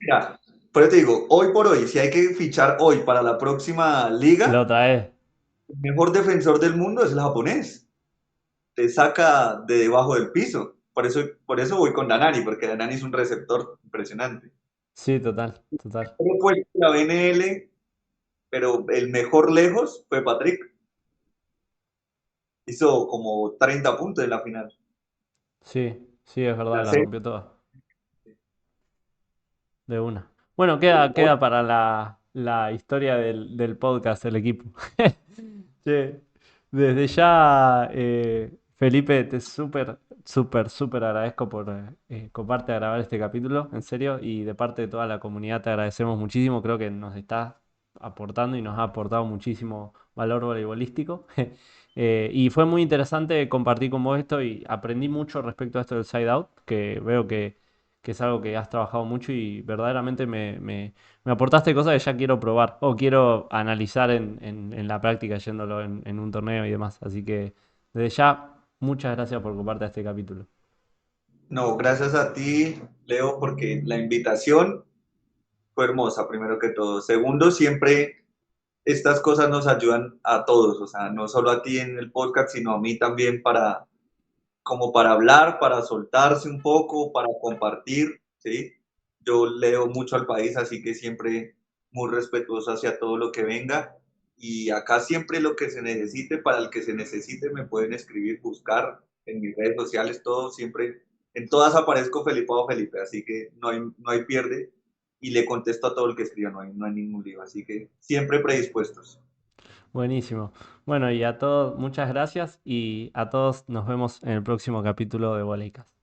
mira, pero te digo, hoy por hoy, si hay que fichar hoy para la próxima lo liga, traes. el mejor defensor del mundo es el japonés. Te saca de debajo del piso. Por eso voy con Danani, porque Danani es un receptor impresionante. Sí, total, total. Pero pues la BNL, pero el mejor lejos fue Patrick. Hizo como 30 puntos en la final. Sí, sí, es verdad, La la serie. rompió toda. De una. Bueno, queda para la historia del podcast, el equipo. Che, desde ya, Felipe, te súper agradezco por coparte a grabar este capítulo, en serio, y de parte de toda la comunidad te agradecemos muchísimo. Creo que nos estás aportando y nos ha aportado muchísimo valor voleibolístico. Y fue muy interesante compartir con vos esto y aprendí mucho respecto a esto del side out, que veo que es algo que has trabajado mucho y verdaderamente me aportaste cosas que ya quiero probar o quiero analizar en la práctica yéndolo en un torneo y demás. Así que desde ya, muchas gracias por compartir este capítulo. No, gracias a ti, Leo, porque la invitación fue hermosa, primero que todo. Segundo, siempre estas cosas nos ayudan a todos, o sea, no solo a ti en el podcast, sino a mí también como para hablar, para soltarse un poco, para compartir, ¿sí? Yo leo mucho al país, así que siempre muy respetuoso hacia todo lo que venga. Y acá siempre lo que se necesite, para el que se necesite, me pueden escribir, buscar en mis redes sociales, todo, siempre, en todas aparezco Felipe o Felipe, así que no hay pierde. Y le contesto a todo el que escriba, no hay ningún lío, así que siempre predispuestos. Buenísimo. Bueno, y a todos, muchas gracias y a todos nos vemos en el próximo capítulo de Voleicast.